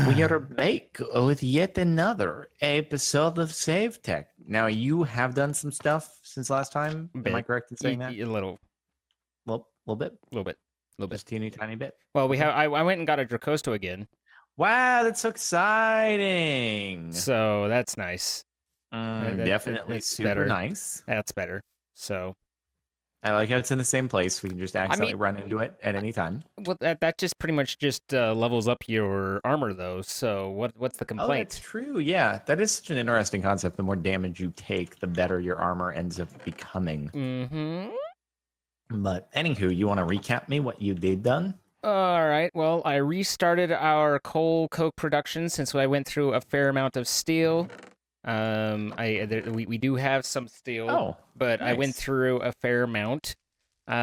We are back with yet another episode of Save Tech. Now, you have done some stuff since last time. Am I Bit, correct in saying that? a little, Little bit? little bit, little bit. Just teeny tiny bit? Well, Okay. I went and got a Dracosto again, Wow, that's so exciting. so that's nice. Definitely That's super better. nice. That's better. So, I like how it's in the same place. We can just I accidentally mean, run into it at any time. well, that just pretty much just levels up your armor, though. So, what's the Oh, that's complaint? true. Yeah, that is such an interesting concept. The more damage you take, the better your armor ends up becoming. Mm-hmm. But anywho, you want to recap me what you did done? All right. Well, I restarted our coal coke production since I went through a fair amount of steel. We do have some steel, Oh, but I went nice. through a fair amount. Cool.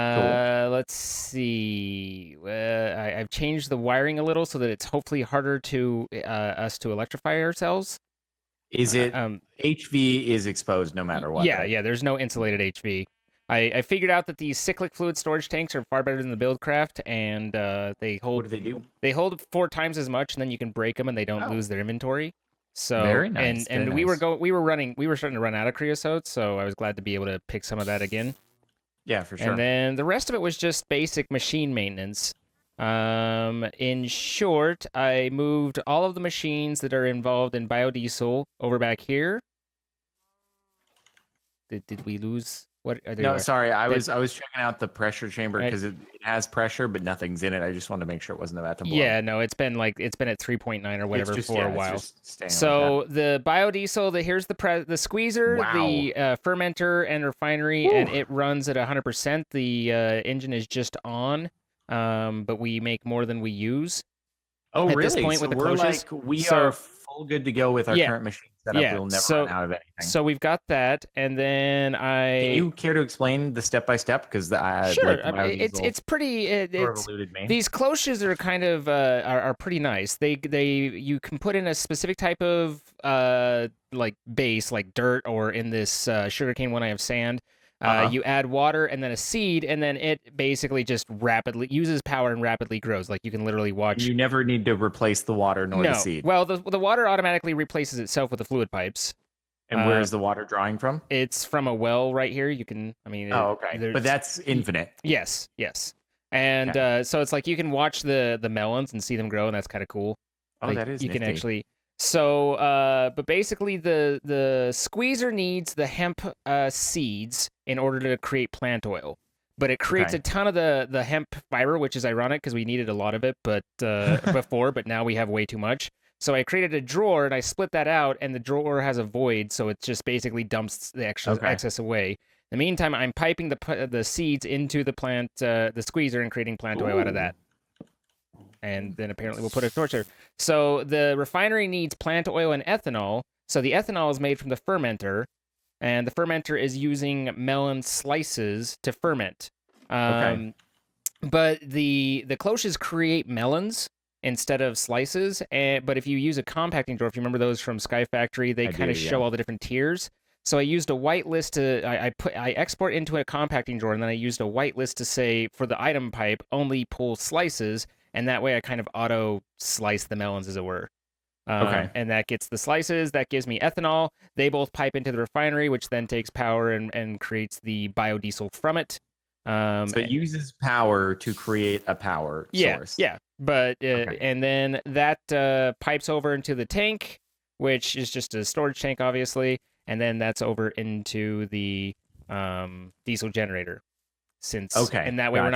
Let's see. I've changed the wiring a little so that it's hopefully harder to us to electrify ourselves. Is it Um, HV is exposed no matter what, yeah, right? yeah. There's no insulated HV. I figured out that these cyclic fluid storage tanks are far better than the Buildcraft, and they What hold do they do? they hold 4 times as much, and then you can break them, and they don't Oh, lose their inventory. So very nice. Very and nice. we were starting to run out of creosote, so I was glad to be able to pick some of that again. Yeah, for And sure. then the rest of it was just basic machine maintenance. In short, I moved all of the machines that are involved in biodiesel over back here. Did we lose? What? There you No, are. sorry. I Did, was checking out the pressure chamber right, because it has pressure, but nothing's in it. I just wanted to make sure it wasn't about to blow. yeah, no, it's been at 3.9 or It's whatever just for a yeah, it's while. just staying like that. So the biodiesel, here's the squeezer, Wow. the fermenter, and refinery, Whew. and it runs at 100%. The engine is just on, but we make more than we use Oh, at this really? point So with the we're cloches. like we are So full good to go with our yeah, current machine setup. yeah. We'll never run So out of anything. so we've got that, and then Can you care to explain the step by step? Because the like sure. the I mean, biodiesel it's pretty. sort of It's eluded me. these cloches are kind of are pretty nice. They you can put in a specific type of like base, like dirt, or in this sugarcane one I have sand. Uh-huh. You add water and then a seed, and then it basically just rapidly uses power and rapidly grows. Like you can literally And watch. you never need to replace the water nor the No, seed. well, the water automatically replaces itself with the fluid pipes. And where Uh, is the water drawing from? it's from a well right here. You can, I mean, Oh, okay. But there's that's infinite. yes, yes. And Okay. so it's like you can watch the melons and see them grow, and that's kind of cool. Oh, Like that is you can nifty. actually. So, but basically, the squeezer needs the hemp seeds in order to create plant oil. But it creates Okay. a ton of the hemp fiber, which is ironic because we needed a lot of it, but before, but now we have way too much. So I created a drawer and I split that out, and the drawer has a void, so it just basically dumps the extra Okay. excess away. In the meantime, I'm piping the seeds into the plant, the squeezer, and creating plant oil out of Ooh. that. And then apparently we'll put a torch there. So the refinery needs plant oil and ethanol. So the ethanol is made from the fermenter, and the fermenter is using melon slices to ferment. Okay. But the cloches create melons instead of slices. But if you use a compacting drawer, if you remember those from Sky Factory, they I kind do, of show yeah. all the different tiers. So I used a white list to I export into a compacting drawer, and then I used a white list to say for the item pipe only pull slices, and that way I kind of auto slice the melons as it were. Okay. And that gets the slices. That gives me ethanol. They both pipe into the refinery, which then takes power and creates the biodiesel from it. So it uses power to create a power Yeah, source. yeah. But Okay. and then that pipes over into the tank, which is just a storage tank, obviously, and then that's over into the diesel generator. Since Okay. and that way Gotcha.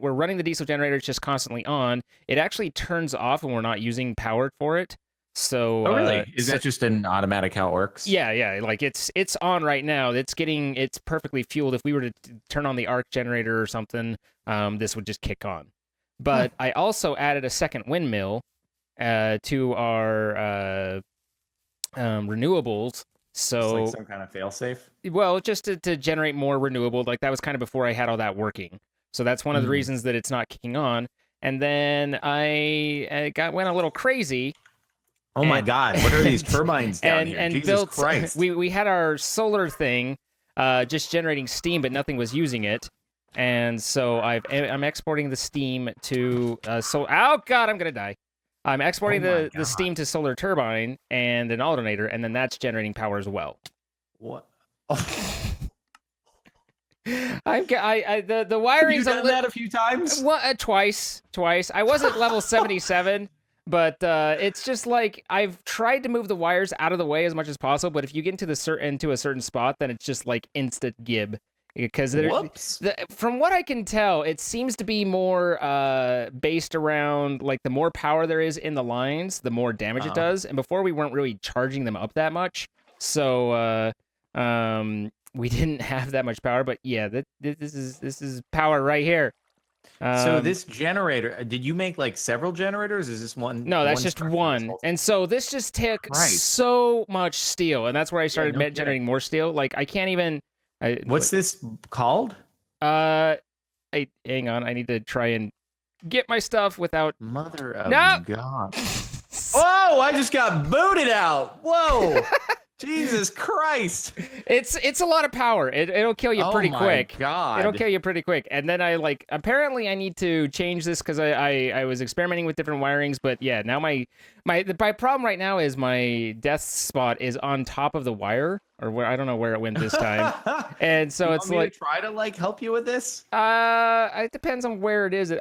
we're running the diesel generator. It's just constantly on. It actually turns off when we're not using power for it. So Oh, really? Is that just an automatic how it works? yeah, yeah, like it's on right now. It's perfectly fueled. If we were to turn on the arc generator or something, this would just kick on. Hmm. But I also added a second windmill to our renewables. Just like So, some kind of failsafe. well, just to generate more renewable. Like that was kind of before I had all that working. So that's one of the Mm. reasons that it's not kicking on. And then I went a little crazy Oh my and God! What are these turbines down here? and Jesus built. Christ! We had our solar thing, just generating steam, but nothing was using it. And so I'm exporting the steam to so. Oh God, I'm gonna die. I'm exporting Oh my the steam to solar turbine and an alternator, and then that's generating power as well. What? Oh. The Have wiring's you done that a few times? twice. I was at level 77, but it's just like I've tried to move the wires out of the way as much as possible. But if you get into a certain spot, then it's just like instant gib. Because Whoops. from what I can tell, it seems to be more based around like the more power there is in the lines, the more damage it does. And before we weren't really charging them up that much, so we didn't have that much power. But yeah, this is power right here. So this generator, did you make like several generators? Is this one? No, that's one just structure one. this whole- And so this just took Christ. so much steel, and that's where I started no kidding. generating more steel. Like I can't even. What's this called? Hang on. I need to try and get my stuff without. Mother of No! God. Whoa, I just got booted out. Whoa. Jesus Christ. It's a lot of power. It'll kill you pretty oh my quick. God. It'll kill you pretty quick. And then apparently I need to change this because I was experimenting with different wirings, but yeah, now my problem right now is my death spot is on top of the wire, or where I don't know where it went this time. And so You it's want me like to try to like help you with this? it depends on where it is.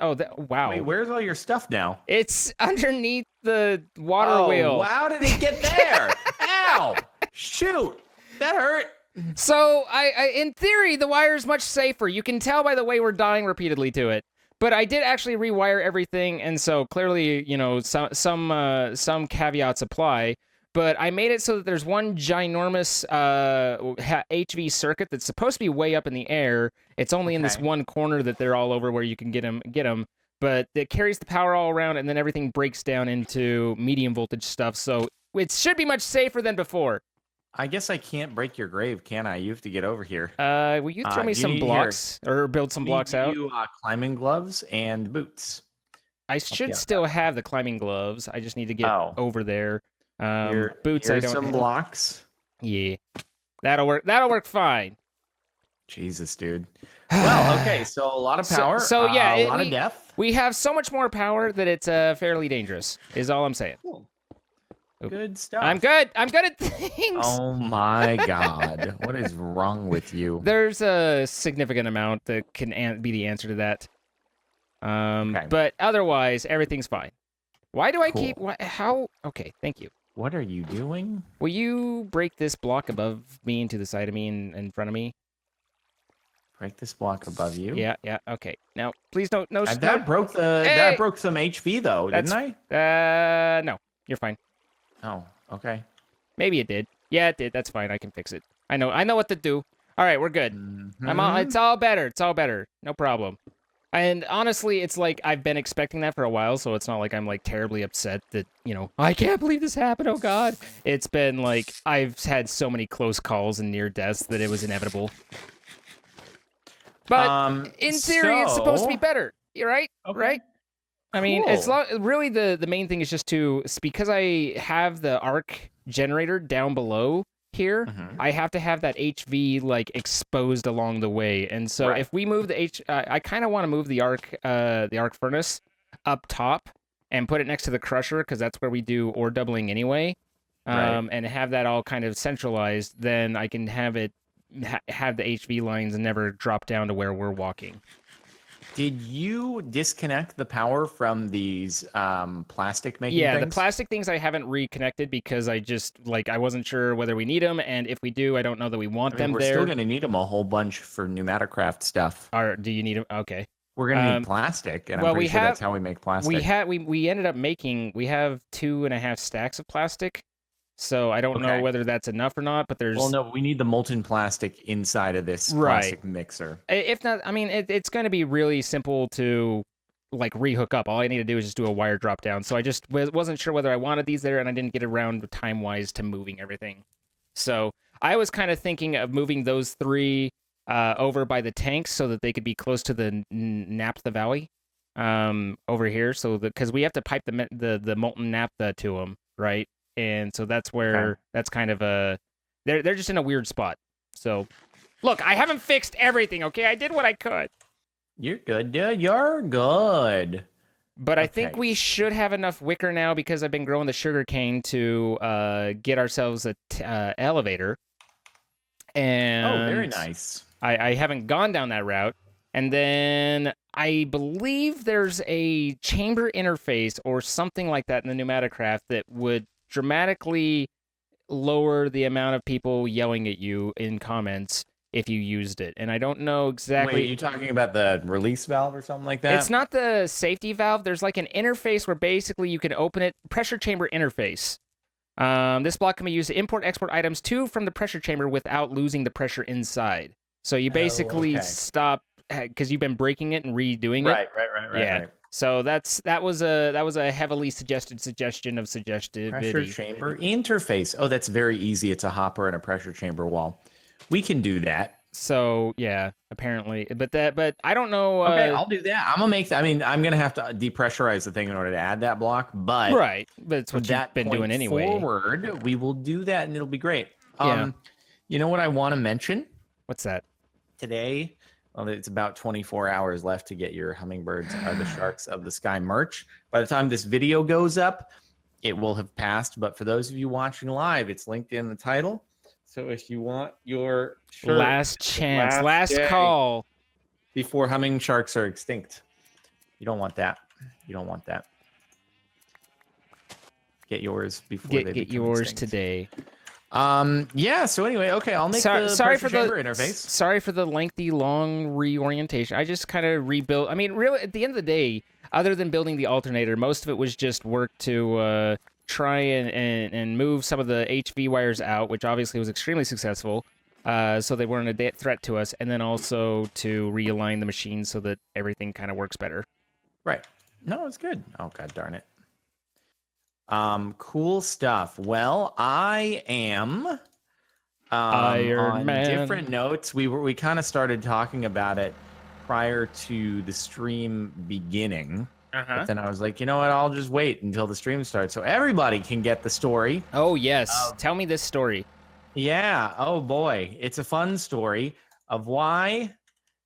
Wow. Wait, where's all your stuff now? It's underneath the water wheel. How did it get there? Ow! Shoot! That hurt. So I in theory, the wire is much safer. You can tell by the way we're dying repeatedly to it. But I did actually rewire everything, and so clearly, some caveats apply. But I made it so that there's one ginormous HV circuit that's supposed to be way up in the air. It's only in this one corner that they're all over where you can get them. But it carries the power all around, and then everything breaks down into medium voltage stuff. So it should be much safer than before. I guess I can't break your grave, can I? You have to get over here. Will you throw me some blocks or build some blocks out? You climbing gloves and boots. I should still have the climbing gloves. I just need to get over there. Boots. Here's I don't. some blocks. Yeah, that'll work. That'll work fine. Jesus, dude. Well, okay. So a lot of power. So yeah, a lot of death. We have so much more power that it's fairly dangerous. Is all I'm saying. Cool. Good stuff. I'm good. I'm good at things. Oh my God. What is wrong with you? There's a significant amount that can be the answer to that. But otherwise, everything's fine. Why do I keep... How... Okay, thank you. What are you doing? Will you break this block above me and to the side of me and in front of me? Break this block above you? Yeah, okay. Now, please don't... No, that broke the... Hey! That broke some HV, though, didn't I? No. You're fine. Oh, okay. Maybe it did. Yeah, it did. That's fine. I can fix it. I know what to do. All right, we're good. It's all better. It's all better. No problem. And honestly, it's like I've been expecting that for a while, so it's not like I'm like terribly upset that, I can't believe this happened. Oh God. It's been like I've had so many close calls and near deaths that it was inevitable. But in theory, it's supposed to be better. You're right? Okay. Right? I mean, it's really the main thing is just because I have the arc generator down below here, I have to have that HV like exposed along the way. And so if we move the I kind of want to move the arc furnace up top and put it next to the crusher because that's where we do ore doubling anyway. And have that all kind of centralized. Then I can have it have the HV lines never drop down to where we're walking. Did you disconnect the power from these plastic making things? The plastic things I haven't reconnected because I wasn't sure whether we need them, and if we do, I don't know that we want them we're there. We're still going to need them a whole bunch for Pneumaticraft stuff. Do you need them? Okay. We're going to need plastic, and I'm pretty sure that's how we make plastic. We ended up we have 2.5 stacks of plastic, so I don't know whether that's enough or not, but there's... Well, no, we need the molten plastic inside of this plastic mixer. If not, I mean, it's going to be really simple to, like, rehook up. All I need to do is just do a wire drop down. So I just wasn't sure whether I wanted these there, and I didn't get around time-wise to moving everything. So I was kind of thinking of moving those 3 over by the tanks so that they could be close to the Naphtha Valley over here. So because we have to pipe the molten naphtha to them, right? And so that's where that's kind of they're just in a weird spot. So, look, I haven't fixed everything, okay? I did what I could. You're good, dude. You're good. But I think Okay. we should have enough wicker now because I've been growing the sugar cane to get ourselves a elevator. Oh, very And nice. I haven't gone down that route. And then I believe there's a chamber interface or something like that in the Pneumaticraft that would dramatically lower the amount of people yelling at you in comments if you used it. And I don't know exactly. Wait, you talking about the release valve or something like that? It's not the safety valve. There's like an interface where basically you can open it. Pressure chamber interface. This block can be used to import, export items to from the pressure chamber without losing the pressure inside. So you basically okay. stop because you've been breaking it and redoing it. Right. Yeah. Right. So that was a heavily suggested suggestion of suggestivity. Pressure chamber interface. Oh, that's very easy. It's a hopper and a pressure chamber wall. We can do that. So yeah, apparently, but I don't know. Okay, I'll do that. I'm gonna make that. I mean, I'm gonna have to depressurize the thing in order to add that block, but right, but it's from what that you've been point doing anyway. forward, we will do that, and it'll be great. Yeah. You know what I want to mention What's that? today? Well, it's about 24 hours left to get your Hummingbirds Are the Sharks of the Sky merch. By the time this video goes up, it will have passed. But for those of you watching live, it's linked in the title. So if you want your shirt, Last chance, last day call before humming sharks are extinct, you don't want that. You don't want that. Get yours before they get become yours extinct. today. Yeah. So anyway, okay, I'll make the sorry pressure for the chamber interface. Sorry for the lengthy, long reorientation. I just kind of rebuilt. I mean, really, at the end of the day, other than building the alternator, most of it was just work to try and move some of the HV wires out, which obviously was extremely successful. So they weren't a threat to us, and then also to realign the machine so that everything kind of works better. Right. No, it's good. Oh, god darn it. Cool stuff. Well, I am Iron on Man. different notes. We kind of started talking about it prior to the stream beginning. But then I was like, you know what? I'll just wait until the stream starts so everybody can get the story. Oh yes, tell me this story. Yeah. Oh boy, it's a fun story of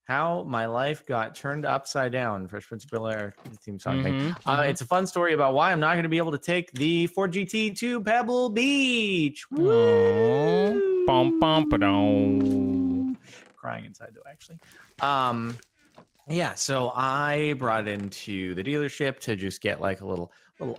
how my life got turned upside down. Fresh Prince of Bel-Air theme song thing. It's a fun story about why I'm not going to be able to take the Ford GT to Pebble Beach. Aww. Bum, bum, ba-dum. Crying inside though, actually. Yeah, so I brought it into the dealership to just get like a little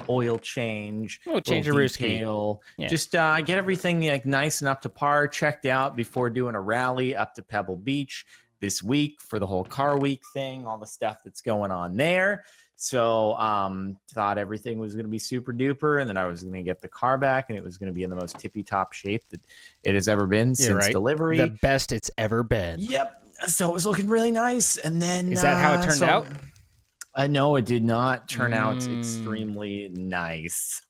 oil change, Change of detail, just get everything like nice and up to par, checked out before doing a rally up to Pebble Beach this week for the whole car week thing, all the stuff that's going on there. So thought everything was going to be super duper, and then I was going to get the car back, and it was going to be in the most tippy top shape that it has ever been since delivery. The best it's ever been. Yep. So it was looking really nice, and then is that how it turned out? No, it did not turn out extremely nice.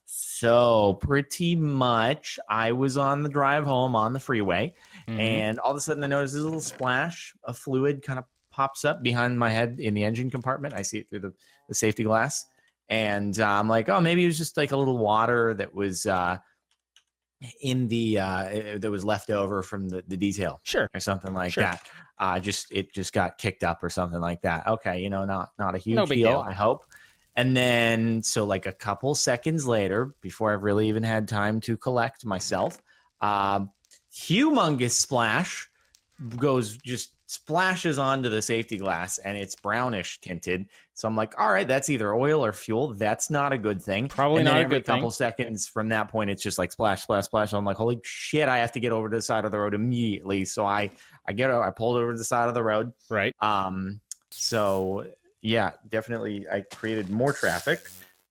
So pretty much, I was on the drive home on the freeway, and all of a sudden I noticed this little splash of fluid kind of pops up behind my head in the engine compartment. I see it through the safety glass, and I'm like, oh, maybe it was just like a little water that was in the that was left over from the detail, sure, or something like that. It just got kicked up or something like that. Okay, not a huge deal, I hope. And then so like a couple seconds later, before I've really even had time to collect myself, humongous splash just splashes onto the safety glass, and it's brownish tinted. So I'm like, all right, that's either oil or fuel. That's not a good thing. Probably not a good thing. Every couple seconds from that point, it's just like splash, splash, splash. I'm like, holy shit, I have to get over to the side of the road immediately. So I pulled over to the side of the road. Right. So yeah, definitely I created more traffic.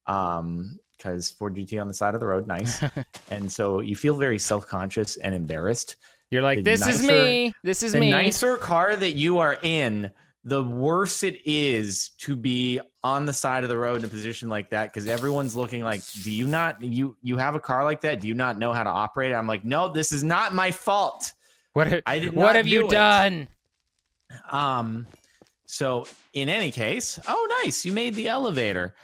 Because Ford GT on the side of the road, nice. And so you feel very self-conscious and embarrassed. You're like, this is me. This is me. The nicer car that you are in, the worse it is to be on the side of the road in a position like that, because everyone's looking like, do you not, you have a car like that? Do you not know how to operate it? I'm like, no, this is not my fault. What have you done? So in any case, oh, nice. You made the elevator.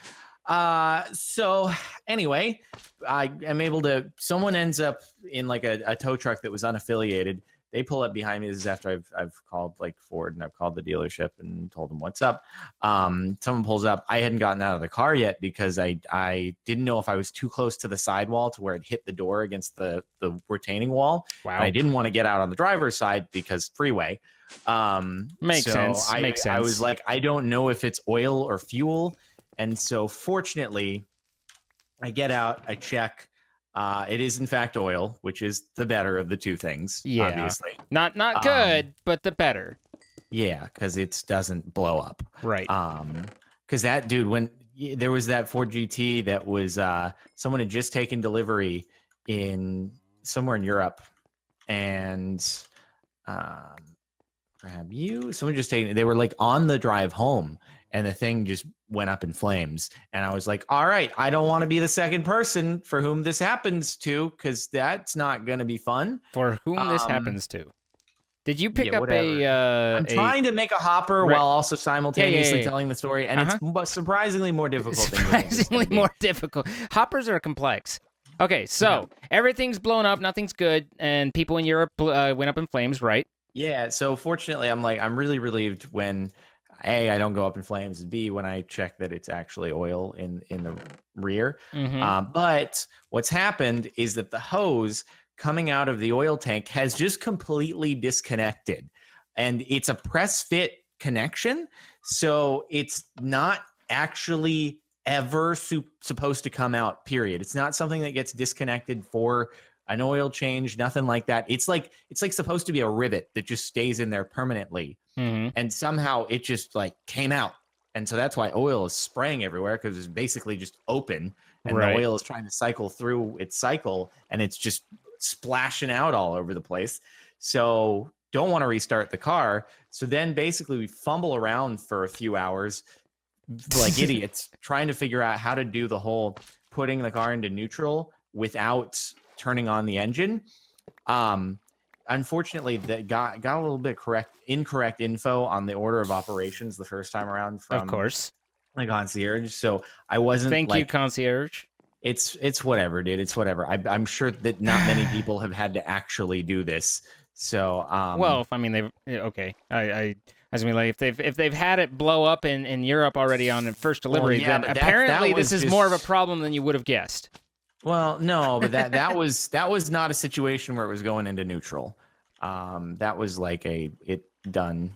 So anyway, I am able to, someone ends up in like a tow truck that was unaffiliated. they pull up behind me. This is after I've called like Ford and I've called the dealership and told them what's up. Someone pulls up. I hadn't gotten out of the car yet because I didn't know if I was too close to the sidewall to where it hit the door against the retaining wall. Wow. And I didn't want to get out on the driver's side because freeway. Makes sense. I was like, I don't know if it's oil or fuel. And so fortunately, I get out, I check. It is in fact oil, which is the better of the two things. Yeah. Obviously. Not good, but the better. Yeah, because it doesn't blow up. Right. Because that dude, when there was that Ford GT that was someone had just taken delivery in somewhere in Europe, and someone just taking. They were like on the drive home, and the thing just went up in flames. And I was like, all right, I don't want to be the second person for whom this happens to, because that's not going to be fun. For whom this happens to. Did you pick up whatever. I'm trying to make a hopper while also simultaneously telling the story, and it's surprisingly more difficult. Surprisingly more difficult. Hoppers are complex. Okay, so everything's blown up, nothing's good, and people in Europe went up in flames, right? Yeah, so fortunately, I'm really relieved when A, I don't go up in flames, and B, when I check that it's actually oil in the rear. But what's happened is that the hose coming out of the oil tank has just completely disconnected, and it's a press fit connection, so it's not actually ever supposed to come out, period. It's not something that gets disconnected for an oil change, nothing like that. It's like supposed to be a rivet that just stays in there permanently, and somehow it just like came out, and so that's why oil is spraying everywhere, because it's basically just open, and the oil is trying to cycle through its cycle, and it's just splashing out all over the place. So don't want to restart the car. So then basically we fumble around for a few hours like idiots trying to figure out how to do the whole putting the car into neutral without turning on the engine. Unfortunately, that got a little bit incorrect info on the order of operations the first time around from, of course, the concierge. So I wasn't. Thank you, concierge. It's whatever, dude. It's whatever. I'm sure that not many people have had to actually do this. So well, I mean, they've okay. I mean, like if they've had it blow up in Europe already on the first delivery, then apparently this is more of a problem than you would have guessed. Well, no, but that was not a situation where it was going into neutral. That was like a done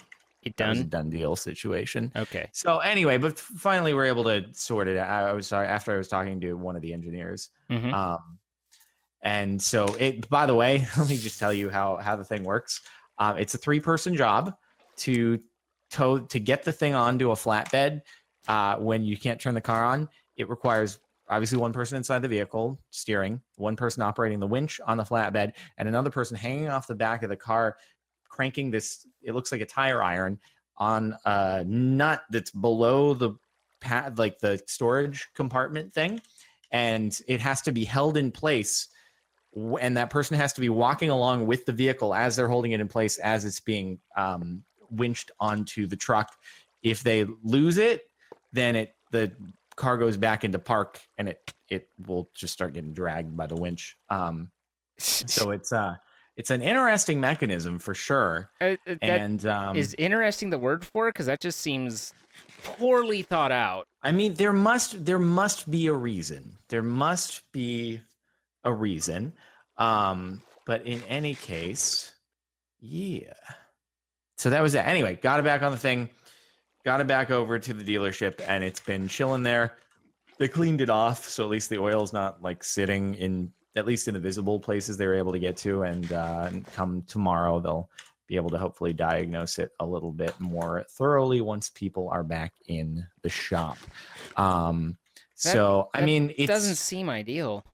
deal situation. Okay. So anyway, but finally we're able to sort it out. I was sorry after I was talking to one of the engineers. And so by the way, let me just tell you how the thing works. It's a 3-person job to get the thing onto a flatbed. When you can't turn the car on, it requires obviously one person inside the vehicle steering, one person operating the winch on the flatbed, and another person hanging off the back of the car, cranking this, it looks like a tire iron, on a nut that's below the pad, like the storage compartment thing. And it has to be held in place. And that person has to be walking along with the vehicle as they're holding it in place as it's being winched onto the truck. If they lose it, then the car goes back into park, and it will just start getting dragged by the winch. So it's an interesting mechanism for sure. And is interesting the word for it, because that just seems poorly thought out. I mean, there must be a reason. There must be a reason. But in any case, yeah. So that was it. Anyway, got it back on the thing. Got it back over to the dealership, and it's been chilling there. They cleaned it off, so at least the oil's not like sitting in, at least in the visible places they were able to get to. And come tomorrow, they'll be able to hopefully diagnose it a little bit more thoroughly once people are back in the shop. So I mean, it doesn't seem ideal.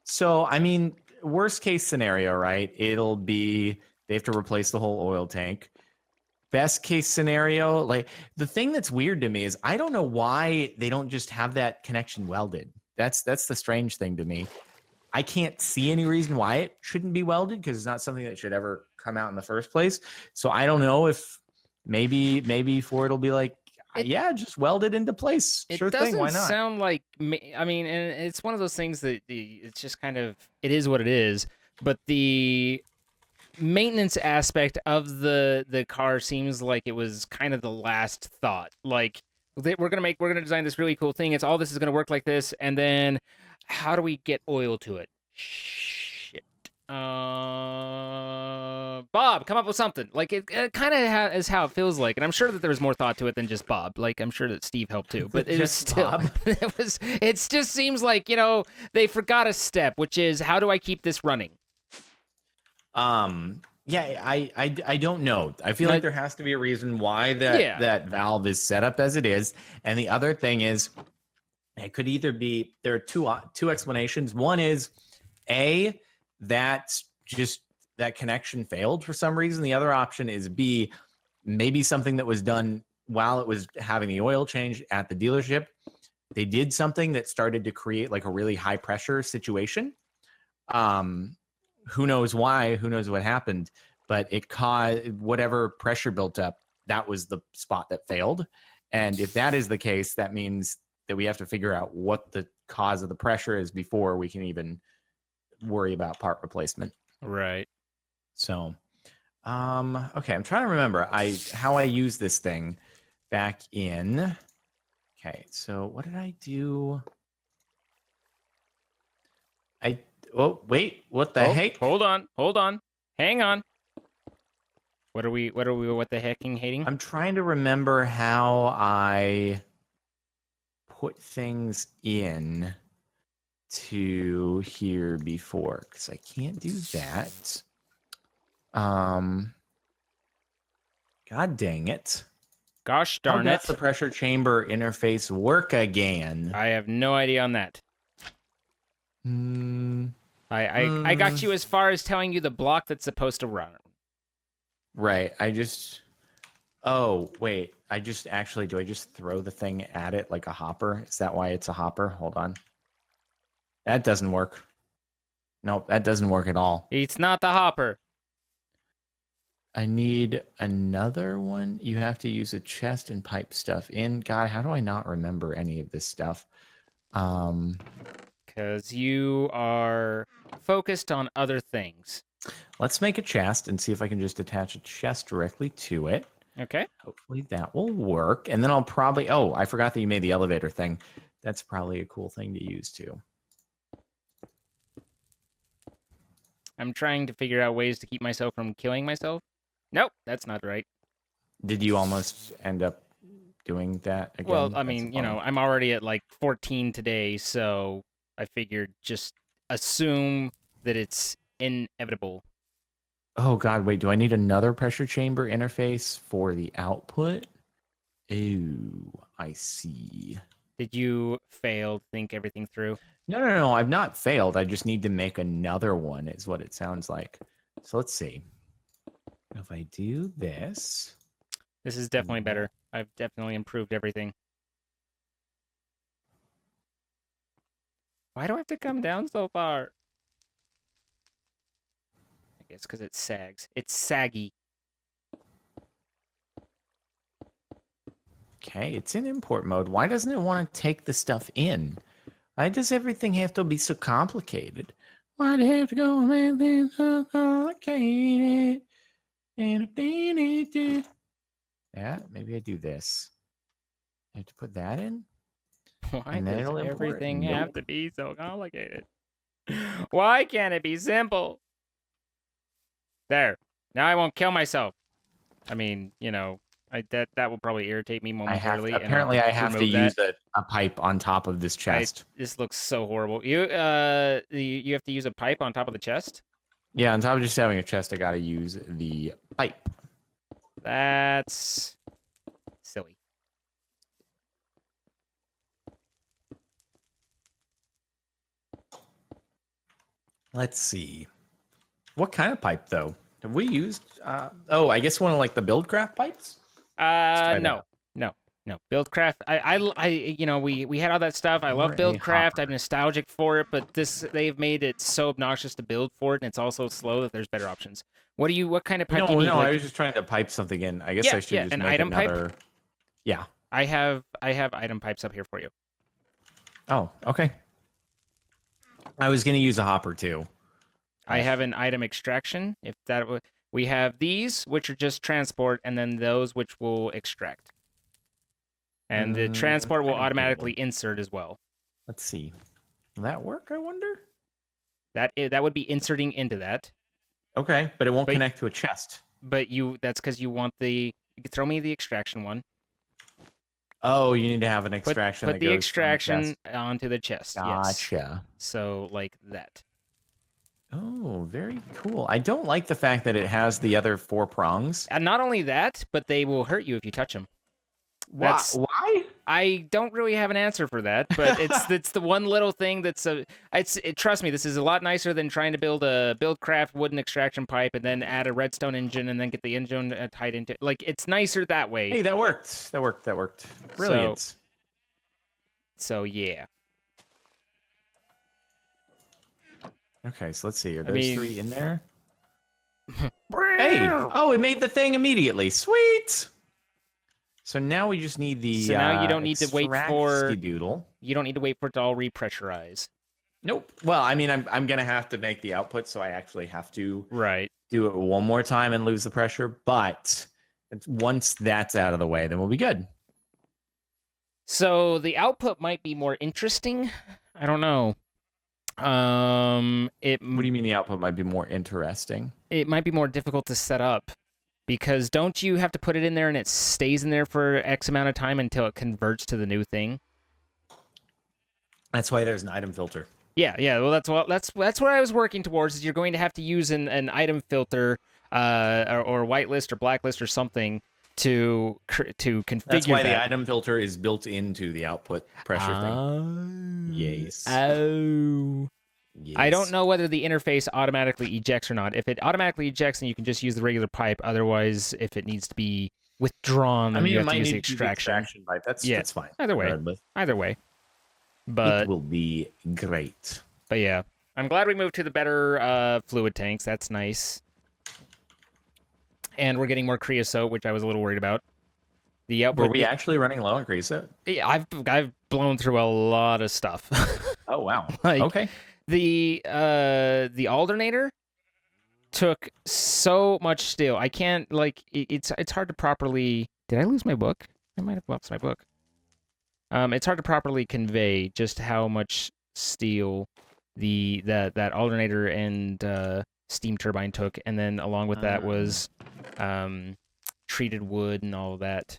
So I mean, worst case scenario, right? It'll be they have to replace the whole oil tank. Best case scenario, like the thing that's weird to me is I don't know why they don't just have that connection welded. That's the strange thing to me. I can't see any reason why it shouldn't be welded, because it's not something that should ever come out in the first place. So I don't know if maybe Ford will be like, just weld it into place. Sure thing, why not? It doesn't sound like, I mean, and it's one of those things that it's just kind of, it is what it is. But the maintenance aspect of the car seems like it was kind of the last thought. Like we're gonna design this really cool thing. It's all this is gonna work like this, and then how do we get oil to it? Shit. Bob, come up with something. Like it kind of is how it feels like, and I'm sure that there was more thought to it than just Bob. Like I'm sure that Steve helped too, but it was Just still Bob? it was. It just seems like they forgot a step, which is how do I keep this running? Yeah, I don't know. I feel like there has to be a reason why Yeah. that valve is set up as it is. And the other thing is, it could either be there are two explanations. One is A, that just that connection failed for some reason. The other option is B, maybe something that was done while it was having the oil change at the dealership. They did something that started to create like a really high pressure situation. Who knows why? Who knows what happened? But it caused whatever pressure built up. That was the spot that failed. And if that is the case, that means that we have to figure out what the cause of the pressure is before we can even worry about part replacement. Right. So, okay, I'm trying to remember how I used this thing back in. Okay, so what did I do? Oh wait, what the heck? Hold on. Hang on. What the hecking hating? I'm trying to remember how I put things in to here before, because I can't do that. God dang it. Gosh How darn it. does the pressure chamber interface work again? I have no idea on that. I got you as far as telling you the block that's supposed to run. Right. Oh, wait. Do I just throw the thing at it like a hopper? Is that why it's a hopper? Hold on. That doesn't work. Nope, that doesn't work at all. It's not the hopper. I need another one. You have to use a chest and pipe stuff in. God, how do I not remember any of this stuff? Because you are focused on other things. Let's make a chest and see if I can just attach a chest directly to it. Okay. Hopefully that will work. And then I'll probably, oh, I forgot that you made the elevator thing. That's probably a cool thing to use too. I'm trying to figure out ways to keep myself from killing myself. Nope, that's not right. Did you almost end up doing that again? Well, I mean, I'm already at like 14 today, so I figured just assume that it's inevitable. Oh God, wait, do I need another pressure chamber interface for the output? Ooh, I see. Did you fail to think everything through? No, I've not failed. I just need to make another one, is what it sounds like. So let's see. If I do this. This is definitely better. I've definitely improved everything. Why do I have to come down so far? I guess because it sags. It's saggy. Okay, it's in import mode. Why doesn't it want to take the stuff in? Why does everything have to be so complicated? Why do you have to go make things so complicated? Yeah, maybe I do this. I have to put that in. Why does everything have to be so complicated? Why can't it be simple? There. Now I won't kill myself. I mean, that will probably irritate me momentarily. Apparently, I have to use a pipe on top of this chest. This looks so horrible. You have to use a pipe on top of the chest? Yeah, on top of just having a chest, I gotta use the pipe. That's silly. Let's see. What kind of pipe, though? Have we used? I guess one of like the Buildcraft pipes. No. Buildcraft. We had all that stuff. I love Buildcraft. I'm nostalgic for it, but they've made it so obnoxious to build for it, and it's also slow that there's better options. What kind of pipe do you need? No, I was just trying to pipe something in. I guess I should just an make item another... pipe. Yeah. I have item pipes up here for you. Oh, okay. I was gonna use a hopper too. I have an item extraction. If that we have these, which are just transport, and then those which will extract. And the transport will item automatically table. insert as well. Let's see. Will that work, I wonder? That would be inserting into that. Okay, but it won't But- connect to a chest. But that's because you want the. You can throw me the extraction one. Oh, you need to have an extraction Put that the goes extraction onto the chest. Yes. Gotcha. So like that. Oh, very cool. I don't like the fact that it has the other 4 prongs. And not only that, but they will hurt you if you touch them. That's- Why? I don't really have an answer for that, but it's the one little thing that's trust me, this is a lot nicer than trying to build craft wooden extraction pipe and then add a redstone engine and then get the engine tied into like it's nicer that way. Hey, that worked. That worked. Brilliant. So yeah. Okay, so let's see. Are those 3 in there? Hey! Hey! Oh, it made the thing immediately. Sweet! So now we just need the So now you don't need to wait for doodle. You don't need to wait for it to all repressurize. Nope. Well, I mean, I'm gonna have to make the output, so I actually have to Right. do it one more time and lose the pressure. But once that's out of the way, then we'll be good. So the output might be more interesting. I don't know. What do you mean the output might be more interesting? It might be more difficult to set up because don't you have to put it in there and it stays in there for X amount of time until it converts to the new thing? That's why there's an item filter. Yeah. Well, that's what I was working towards. Is you're going to have to use an item filter, or whitelist or blacklist or something to configure. That's why the item filter is built into the output pressure thing. Yes. Oh. Yes. I don't know whether the interface automatically ejects or not. If it automatically ejects, then you can just use the regular pipe. Otherwise, if it needs to be withdrawn, then you have to use the extraction pipe. That's fine. Either way. Regardless. Either way. But it will be great. But yeah, I'm glad we moved to the better fluid tanks. That's nice. And we're getting more creosote, which I was a little worried about. The output. Were we actually running low on creosote? Yeah, I've blown through a lot of stuff. Oh wow. Like, okay. The alternator took so much steel. I can't it's hard to properly. Did I lose my book? I might have lost my book. It's hard to properly convey just how much steel that alternator and steam turbine took, and then along with that was treated wood and all of that.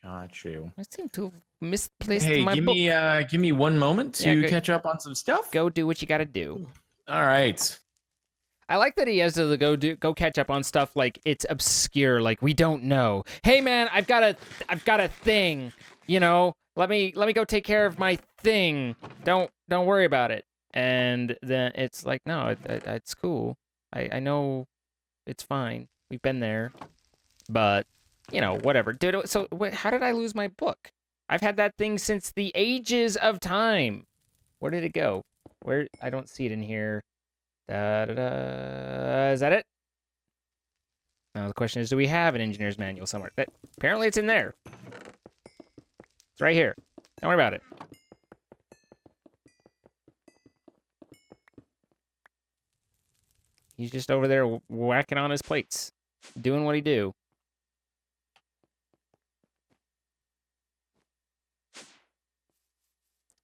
Got you. I seem to have misplaced Hey, my book. give me one moment to catch up on some stuff. Go do what you gotta do. All right. I like that he has to go catch up on stuff like it's obscure, like we don't know. Hey man, I've got a thing, you know. Let me go take care of my thing. Don't worry about it. And then it's like, no, it's cool. I know it's fine. We've been there. But, you know, whatever. Dude, so how did I lose my book? I've had that thing since the ages of time. Where did it go? Where? I don't see it in here. Is that it? Now the question is, do we have an engineer's manual somewhere? Apparently it's in there. It's right here. Don't worry about it. He's just over there whacking on his plates, doing what he do.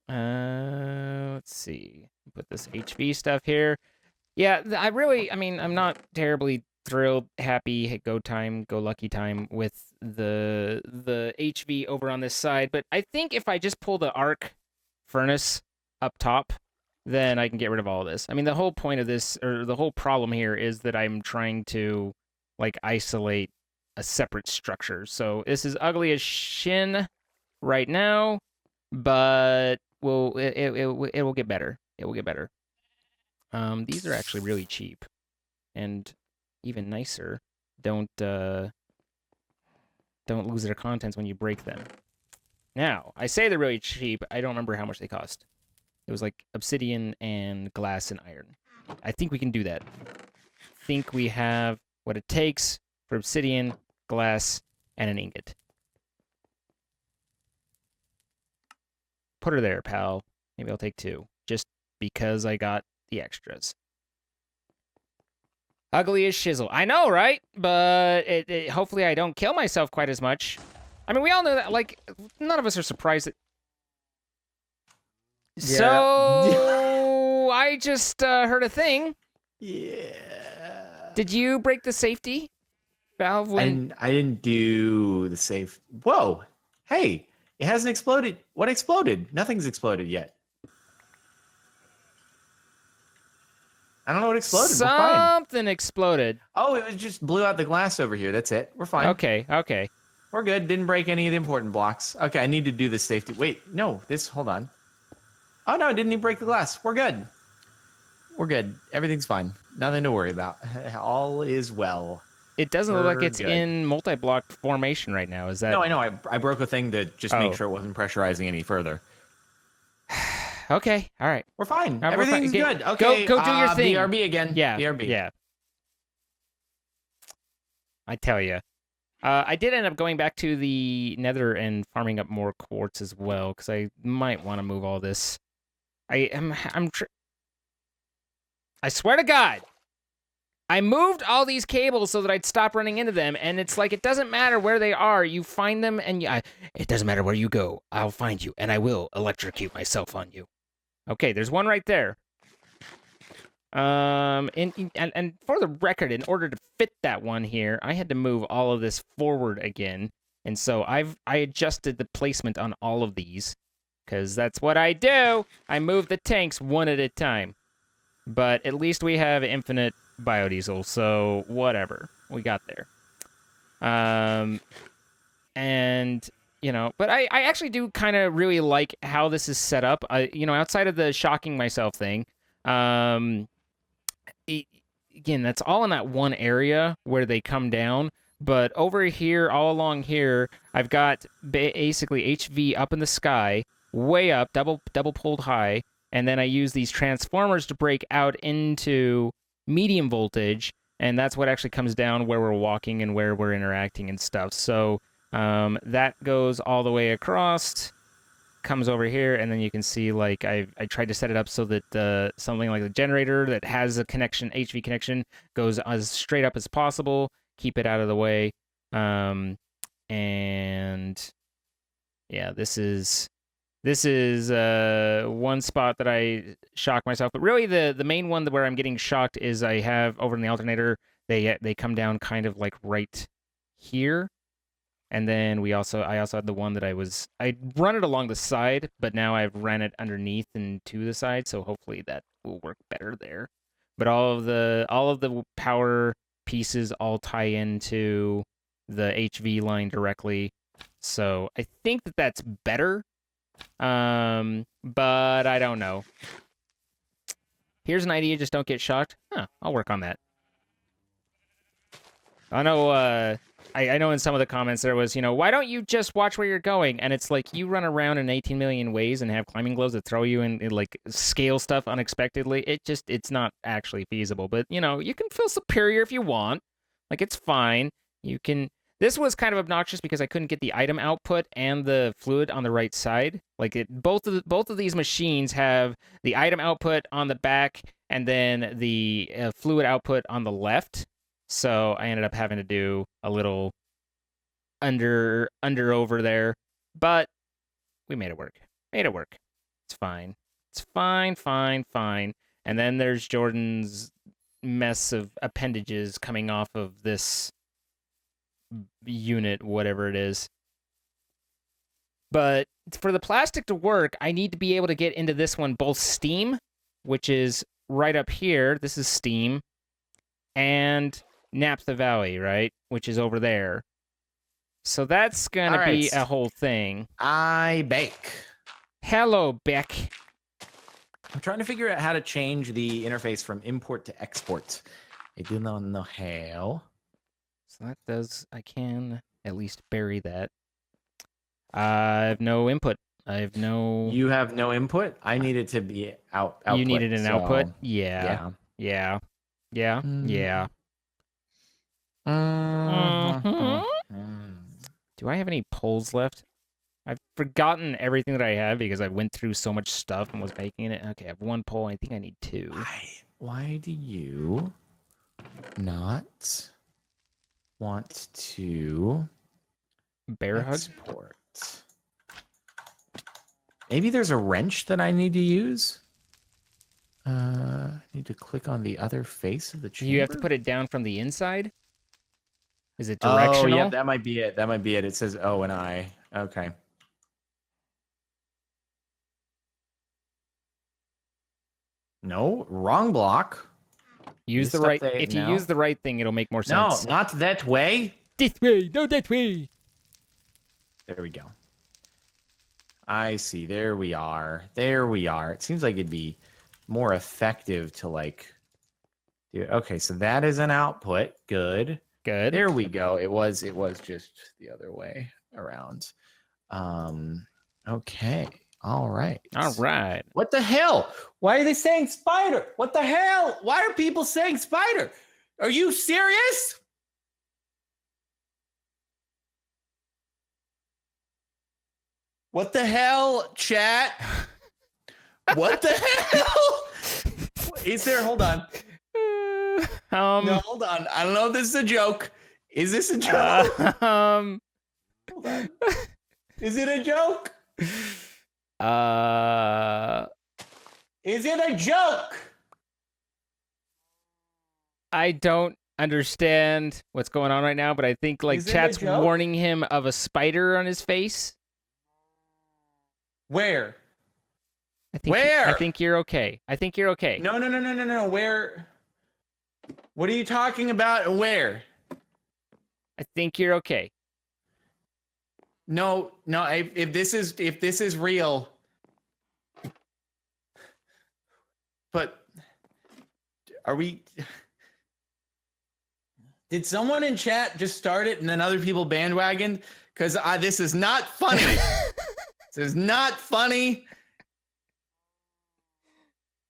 Let's see. Put this HV stuff here. Yeah, I mean, I'm not terribly thrilled, happy, go lucky time with the HV over on this side, but I think if I just pull the arc furnace up top, then I can get rid of all of this. I mean, the whole point of this, or the whole problem here, is that I'm trying to, like, isolate a separate structure. So this is ugly as shin right now, but it will get better. It will get better. These are actually really cheap, and even nicer. Don't lose their contents when you break them. Now, I say they're really cheap. I don't remember how much they cost. It was like obsidian and glass and iron. I think we can do that. I think we have what it takes for obsidian, glass, and an ingot. Put her there, pal. Maybe I'll take 2, just because I got the extras. Ugly as shizzle. I know, right? But hopefully I don't kill myself quite as much. I mean, we all know that, like, none of us are surprised that... Yeah. So, I just heard a thing. Yeah. Did you break the safety valve when... I didn't do the safe. Whoa. Hey, it hasn't exploded. What exploded? Nothing's exploded yet. I don't know what exploded. We're fine. Something exploded. Oh, it was just blew out the glass over here. That's it. We're fine. Okay, okay. We're good. Didn't break any of the important blocks. Okay, I need to do the safety. Wait, no, hold on. Oh, no, it didn't even break the glass. We're good. We're good. Everything's fine. Nothing to worry about. All is well. It doesn't look like We're it's good. in multi-block formation right now. Is that... No, I know. I broke a thing to just Oh. make sure it wasn't pressurizing any further. Okay, all right. We're fine. We're fine. Everything's Get- good. Okay, go do your thing. BRB again. Yeah, BRB. yeah. I tell you. I did end up going back to the Nether and farming up more quartz as well, because I might want to move all this. I swear to God, I moved all these cables so that I'd stop running into them, and it's like, it doesn't matter where they are. You find them, and it doesn't matter where you go. I'll find you, and I will electrocute myself on you. Okay, there's one right there. And for the record, in order to fit that one here, I had to move all of this forward again. And so I adjusted the placement on all of these, because that's what I do. I move the tanks one at a time. But at least we have infinite biodiesel, so whatever. We got there. And, you know, but I actually do kind of really like how this is set up. Outside of the shocking myself thing, again, that's all in that one area where they come down. But over here, all along here, I've got basically HV up in the sky, way up, double pulled high, and then I use these transformers to break out into medium voltage, and that's what actually comes down where we're walking and where we're interacting and stuff. So that goes all the way across, comes over here, and then you can see, like, I tried to set it up so that something like the generator that has a connection, HV connection, goes as straight up as possible, keep it out of the way. And yeah, this is one spot that I shock myself, but really the main one where I'm getting shocked is I have over in the alternator, they come down kind of like right here. And then I also had the one that I run it along the side, but now I've ran it underneath and to the side, so hopefully that will work better there. But all of the power pieces all tie into the HV line directly, so I think that that's better. But I don't know. Here's an idea: just don't get shocked. I'll work on that. I know. I know in some of the comments there was, why don't you just watch where you're going? And it's like, you run around in 18 million ways and have climbing gloves that throw you in like scale stuff unexpectedly. It's not actually feasible. But you can feel superior if you want. Like, it's fine. You can. This was kind of obnoxious because I couldn't get the item output and the fluid on the right side. Like, both of these machines have the item output on the back and then the fluid output on the left. So I ended up having to do a little under over there, but we made it work. It's fine. It's fine. And then there's Jordan's mess of appendages coming off of this unit, whatever it is. But for the plastic to work, I need to be able to get into this one, both steam, which is right up here. This is steam, and Naphtha Valley, right? Which is over there. So that's gonna be a whole thing. I bake. Hello, Beck. I'm trying to figure out how to change the interface from import to export. I do not know how. So I can at least bury that. I have no input. You have no input? I need it to be output. You needed an output? Yeah. Yeah. Do I have any poles left? I've forgotten everything that I have because I went through so much stuff and was making it. Okay, I have one pole. I think I need two. Why do you not want to Bear hug. export. Maybe there's a wrench that I need to use. I need to click on the other face of the chamber. You have to put it down from the inside. Is it directional? Oh, yeah, that might be it. That might be it. It says O and I. Okay. No, wrong block. Use the Stuff right. they- If you no. use the right thing, it'll make more No, sense. not that way. This way, no that way. There we go. I see. There we are. There we are. It seems like it'd be more effective to like do. Okay, so that is an output. Good. Good. There we go. It was just the other way around. Okay. All right. All right. What the hell? Why are they saying spider? What the hell? Why are people saying spider? Are you serious? What the hell, chat? What the hell? Is there? Hold on. No, hold on. I don't know if this is a joke. Is this a joke? Hold on. Is it a joke? Is it a joke? I don't understand what's going on right now, but I think like Is it a chat's joke? warning him of a spider on his face. Where? I think Where? I think you're okay. I think you're okay. No. Where? What are you talking about? And where? I think you're okay. No. If this is real, but are we? Did someone in chat just start it and then other people bandwagon? Because this is not funny. This is not funny.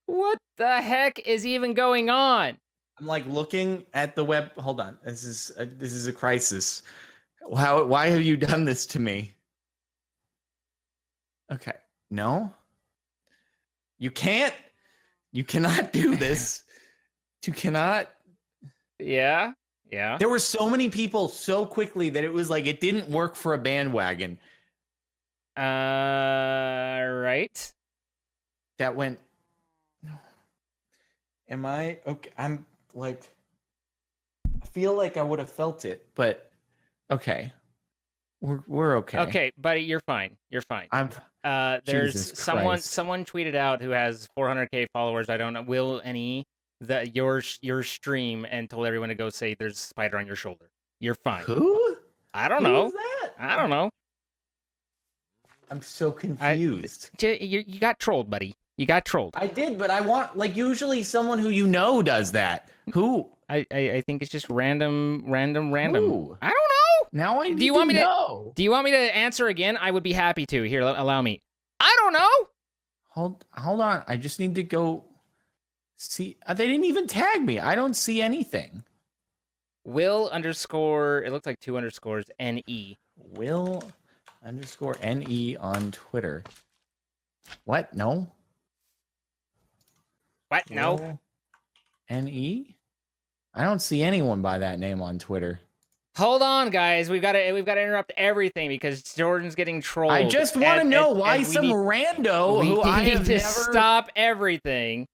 What the heck is even going on? I'm like looking at the web. Hold on. This is a crisis. Why have you done this to me? Okay. No. You can't. You cannot do this. You cannot. Yeah. There were so many people so quickly that it was like it didn't work for a bandwagon. Right. That went. Am I okay? I'm like. I feel like I would have felt it, but okay. We're okay. Okay, buddy, you're fine. You're fine. There's Jesus someone Christ. tweeted out who has 400k followers. I don't know. Will any that your stream and told everyone to go say there's a spider on your shoulder. You're fine. Who? I don't Who know. was that? I don't know. I'm so confused. You got trolled, buddy. You got trolled. I did, but I want like usually someone who you know does that. Who? I think it's just random. Who? I don't know. Now I need Do you want me to- know. Do you want me to answer again? I would be happy to. Here, allow me. I don't know. Hold on. I just need to go see. They didn't even tag me. I don't see anything. Will underscore. It looks like 2 underscores NE. Will underscore NE on Twitter. What? No. What? No. Will NE? I don't see anyone by that name on Twitter. Hold on, guys. We've got to interrupt everything because Jordan's getting trolled. I just want to And- know and- why and we some need- rando we who I need have to never. stop everything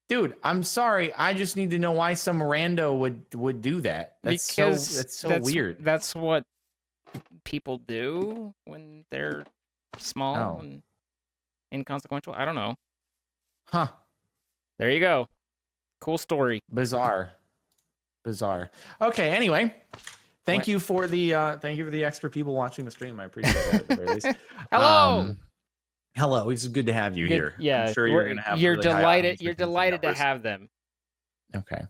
Dude, I'm sorry. I just need to know why some rando would do that. That's because so weird. That's what people do when they're small Oh. and inconsequential. I don't know. Huh. There you go. Cool story. Bizarre. Okay, anyway. Thank What? you for the extra people watching the stream. I appreciate that at the very least. Hello. Hello. It's good to have you Good- here. Yeah, I'm sure you're gonna have You're really high delighted. audience You're retention delighted to numbers. have them. Okay.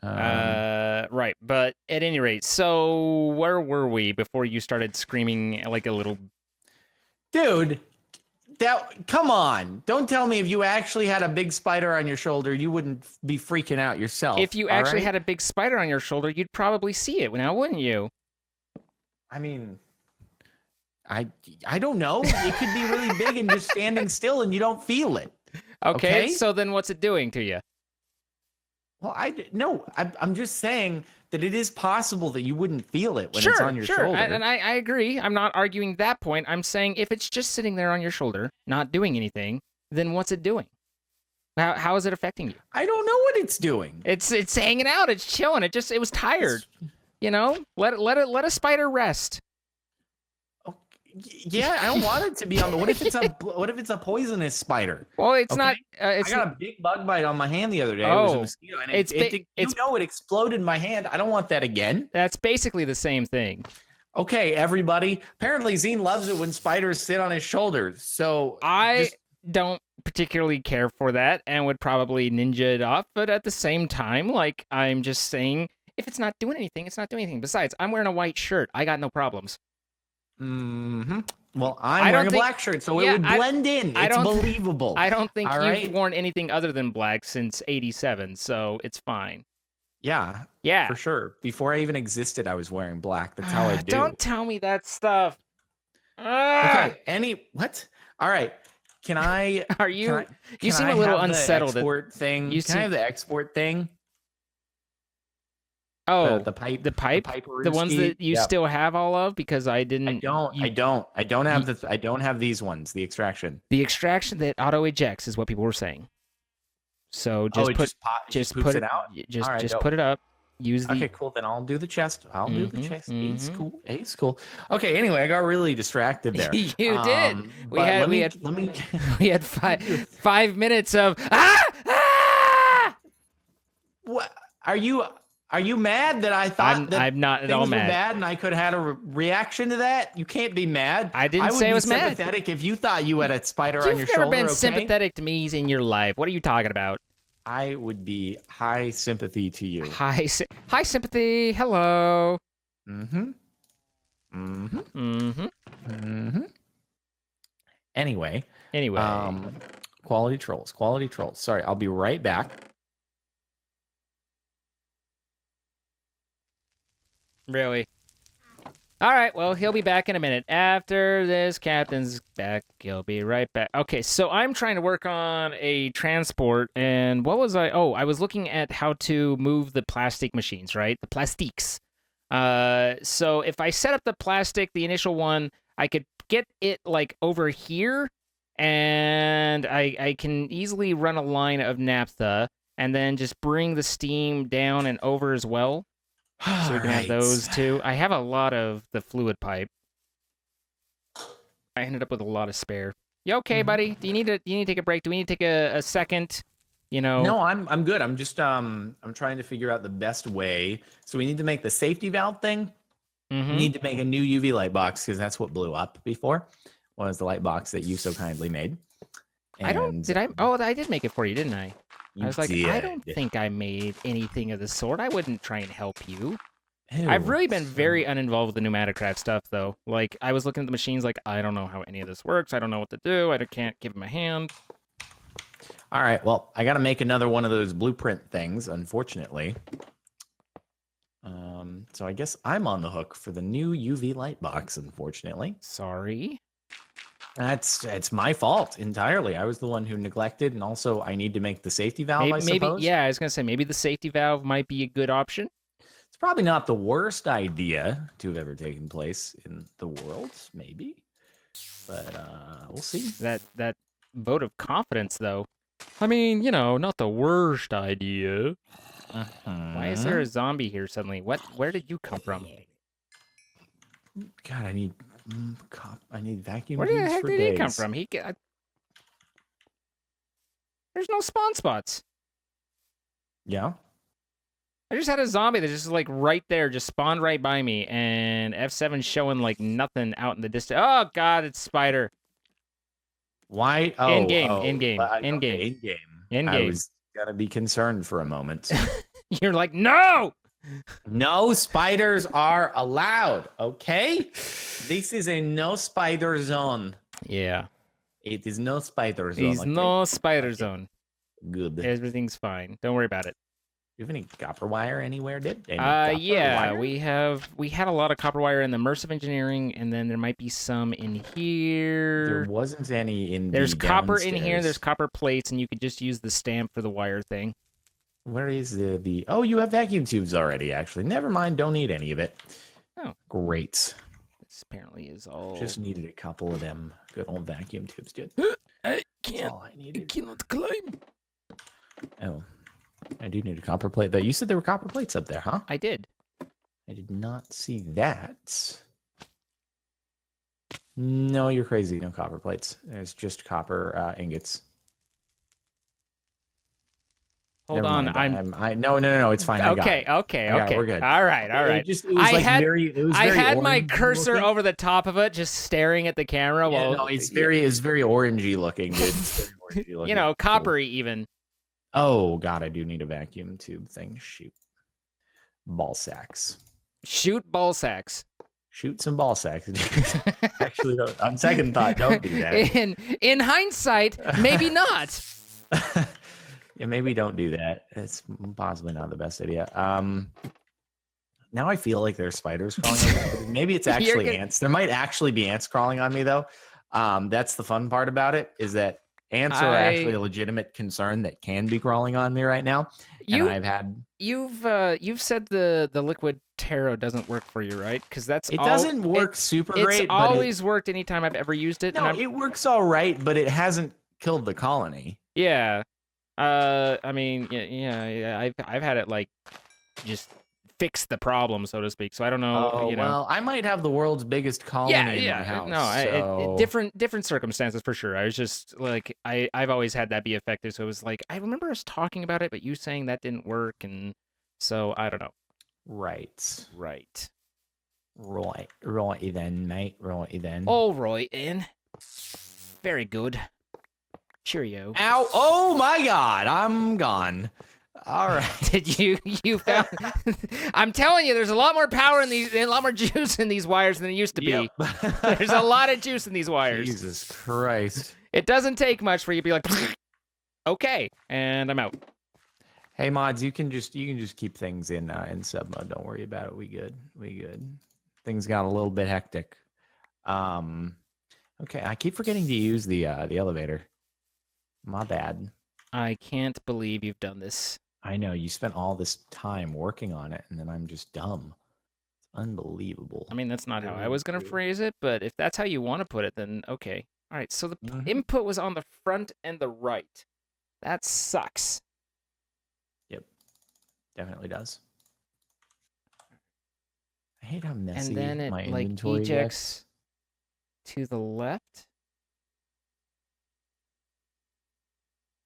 Right, but at any rate, so where were we before you started screaming like a little? Dude, come on. Don't tell me if you actually had a big spider on your shoulder, you wouldn't be freaking out yourself. If you all actually right? had a big spider on your shoulder, you'd probably see it now, wouldn't you? I mean, I don't know. It could be really big and just standing still and you don't feel it. Okay, Okay. so then what's it doing to you? Well, no, I'm just saying that it is possible that you wouldn't feel it when it's on your Sure. shoulder. And I agree. I'm not arguing that point. I'm saying if it's just sitting there on your shoulder, not doing anything, then what's it doing? How is it affecting you? I don't know what it's doing. It's hanging out. It's chilling. It was tired. You know, let a spider rest. Yeah, I don't want it to be on the. What if it's a poisonous spider? Well, it's Okay? not. I got a big bug bite on my hand the other day. It was a Oh, mosquito, and it's it exploded my hand. I don't want that again. That's basically the same thing. Okay, everybody. Apparently, Zine loves it when spiders sit on his shoulders. So I don't particularly care for that and would probably ninja it off. But at the same time, like I'm just saying, if it's not doing anything, it's not doing anything. Besides, I'm wearing a white shirt. I got no problems. Well, I'm wearing a black shirt, so it would blend in. It's believable. I don't think All you've right? worn anything other than black since '87, so it's fine. Yeah, Yeah. for sure. Before I even existed, I was wearing black. That's how I do. Don't tell me that stuff. Ah! Okay. What? All right. Can I? Are you? Can You seem I a little have the unsettled. export thing. You Can I have the export thing? Oh, the pipe. The ones that you still have all of, because I didn't. I don't have these ones. The extraction. The extraction that auto ejects is what people were saying. So just just put it out. Just put it up. Use the. Okay, cool. Then I'll do the chest. I'll do the chest. It's mhm. cool. It's cool. Okay. Anyway, I got really distracted there. You did. We but had let me. we had 5 minutes of What are you mad that I thought I'm not at all things were mad. bad and I could have had a reaction to that? You can't be mad. I didn't say I was mad. Sympathetic if you thought you had a spider on your You've shoulder. never been okay? sympathetic to me in your life. What are you talking about? I would be high sympathy to you. Hi sympathy. Hello. Mm-hmm. Anyway. Quality trolls. Sorry, I'll be right back. Really? All right, well, he'll be back in a minute. After this captain's back, he'll be right back. Okay, so I'm trying to work on a transport, and what was I? Oh, I was looking at how to move the plastic machines, right? The plastiques. So if I set up the plastic, the initial one, I could get it like over here, and I can easily run a line of naphtha, and then just bring the steam down and over as well. So we can have those two. I have a lot of the fluid pipe. I ended up with a lot of spare. You okay, buddy? Do you need to take a break? Do we need to take a second? You know? No, I'm good. I'm just I'm trying to figure out the best way. So we need to make the safety valve thing. We need to make a new UV light box because that's what blew up before. Was the light box that you so kindly made. And Oh, I did make it for you, didn't I? I was like, did. I don't think I made anything of the sort. I wouldn't try and help you. I've really been very uninvolved with the Pneumaticraft stuff, though. Like, I was looking at the machines like, I don't know how any of this works. I don't know what to do. I can't give him a hand. All right, well, I got to make another one of those blueprint things, unfortunately. So I guess I'm on the hook for the new UV light box, unfortunately. Sorry. It's my fault entirely. I was the one who neglected, and also I need to make the safety valve, I suppose. Yeah, I was gonna say maybe the safety valve might be a good option. It's probably not the worst idea to have ever taken place in the world, maybe. But we'll see. That vote of confidence, though. I mean, not the worst idea. Why is there a zombie here suddenly? Where did you come from? God, I need vacuum. Where the heck did he come from? There's no spawn spots. Yeah. I just had a zombie that just like right there, just spawned right by me, and F7 showing like nothing out in the distance. Oh God, it's Spider. Why? Oh, in game. I was gonna be concerned for a moment. You're like, no. No spiders are allowed. Okay, this is a no spider zone. Yeah, it is no spider zone. It's no spider zone. Good. Everything's fine. Don't worry about it. Do you have any copper wire anywhere, Yeah, we had a lot of copper wire in the immersive engineering, and then there might be some in here. There wasn't any in. There's copper downstairs. in here. There's copper plates, and you could just use the stamp for the wire thing. Where is the? Oh, you have vacuum tubes already. Actually, never mind. Don't need any of it. Oh. Great. This apparently is all. Just needed a couple of them good old vacuum tubes, dude. I That's all I needed. cannot climb. Oh, I do need a copper plate. Though you said there were copper plates up there, huh? I did. I did not see that. No, you're crazy. No copper plates. There's just copper ingots. Hold Never on. mind. No. It's fine. I got it. Okay. I got it. We're good. All right. It was I like had- very. It was I very had my orangey cursor looking. over the top of it, just staring at the camera. Yeah, while no, it's very orangey looking, dude. It's very orangey looking. you know, Cool. coppery even. Oh god, I do need a vacuum tube thing. Shoot. Ball sacks. Shoot ball sacks. Shoot some ball sacks. Actually, no, on second thought, don't do that. In hindsight, maybe not. Yeah, maybe don't do that. It's possibly not the best idea. Now I feel like there's spiders crawling on me. Maybe it's actually ants. There might actually be ants crawling on me though. That's the fun part about it, is that ants are actually a legitimate concern that can be crawling on me right now. You've said the liquid tarot doesn't work for you, right? Because doesn't work super great. It's always worked anytime I've ever used it. No, it works all right, but it hasn't killed the colony. Yeah. I mean, yeah. I've had it like just fix the problem, so to speak. So I don't know. Oh, well, I might have the world's biggest colony in my house. No, different circumstances for sure. I was just like, I've always had that be effective. So it was like, I remember us talking about it, but you saying that didn't work, and so I don't know. Right. Right then, mate. Right then. All right, then. Very good. Cheerio. Ow! Oh my God! I'm gone. All right. Did you found? I'm telling you, there's a lot more power in these, a lot more juice in these wires than it used to be. Yep. There's a lot of juice in these wires. Jesus Christ! It doesn't take much for you to be like, okay, and I'm out. Hey mods, you can just keep things in sub mode. Don't worry about it. We good. Things got a little bit hectic. Okay, I keep forgetting to use the elevator. My bad. I can't believe you've done this. I know, you spent all this time working on it, and then I'm just dumb. It's unbelievable. I mean, that's not how I was going to phrase it, but if that's how you want to put it, then okay. All right, so the input was on the front and the right. That sucks. Yep, definitely does. I hate how messy and then it my like inventory ejects to the left.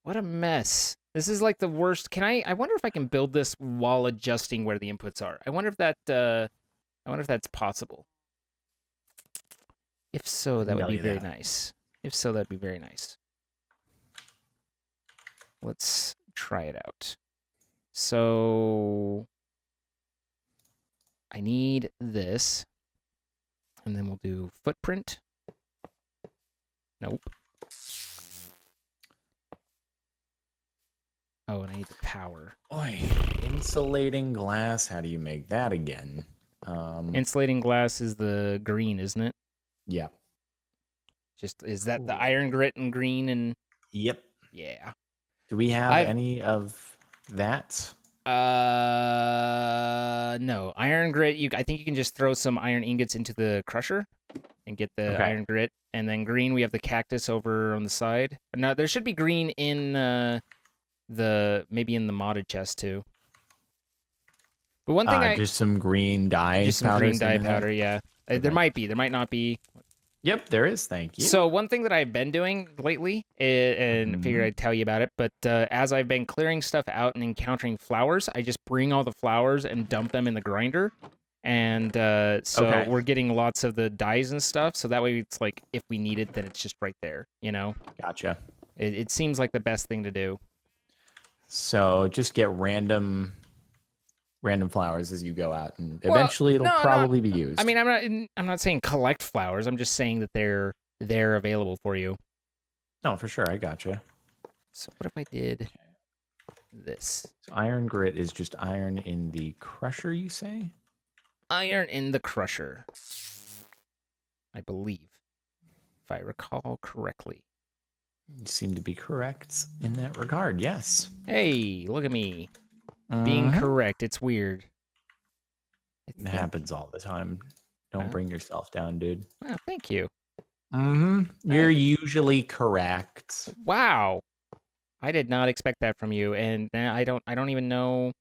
What a mess. This is like the worst. I wonder if I can build this while adjusting where the inputs are. I wonder if that's possible. If so, that would be very nice. If so, that'd be very nice. Let's try it out. So I need this. And then we'll do footprint. Nope. Oh, and I need the power. Oi, insulating glass. How do you make that again? Insulating glass is the green, isn't it? Yeah. Is that the iron grit and green and? Yep. Yeah. Do we have any of that? No. Iron grit. I think you can just throw some iron ingots into the crusher and get the iron grit, and then green. We have the cactus over on the side. No, there should be green in maybe in the modded chest too. But one thing just some green dye. Just some green dye powder. Yeah. Okay. There might be. There might not be. Yep, there is. Thank you. So one thing that I've been doing lately, and figured I'd tell you about it, but as I've been clearing stuff out and encountering flowers, I just bring all the flowers and dump them in the grinder. And so we're getting lots of the dyes and stuff. So that way it's like, if we need it, then it's just right there, you know? Gotcha. It seems like the best thing to do. So just get random flowers as you go out, and eventually it'll probably be used. I mean, I'm not saying collect flowers. I'm just saying that they're available for you. No, for sure. I gotcha. So what if I did this? So iron grit is just iron in the crusher, you say? Iron in the crusher, I believe, if I recall correctly. You seem to be correct in that regard. Yes. Hey, look at me. being Mhm. correct. It's weird. I It think. happens all the time. Don't Well, bring yourself down, dude. well, thank you. You're usually correct. Wow. I did not expect that from you, and I don't even know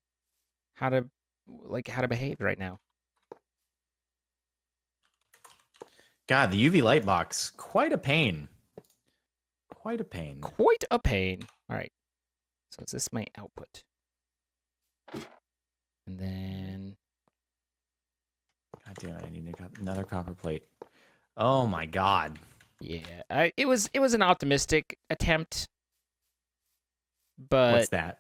how to how to behave right now. God, the UV light box, quite a pain. Quite a pain. Quite a pain. All right. So is this my output? And then God damn it, I need another copper plate. Oh my god. yeah, it was an optimistic attempt, but What's that?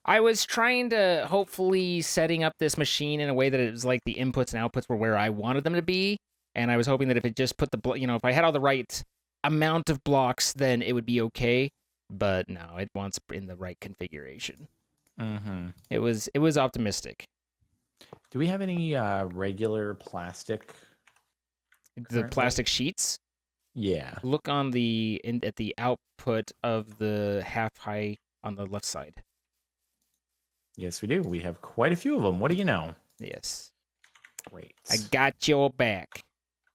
I was trying to hopefully setting up this machine in a way that it was like the inputs and outputs were where I wanted them to be, and I was hoping that if it just put if I had all the right amount of blocks, then it would be okay. But no, it wants in the right configuration. Mm-hmm. It was optimistic. Do we have any regular plastic? The currently? plastic sheets. Yeah. Look on at the output of the half high on the left side. Yes, we do. We have quite a few of them. What do you know? Yes. Great. I got your back.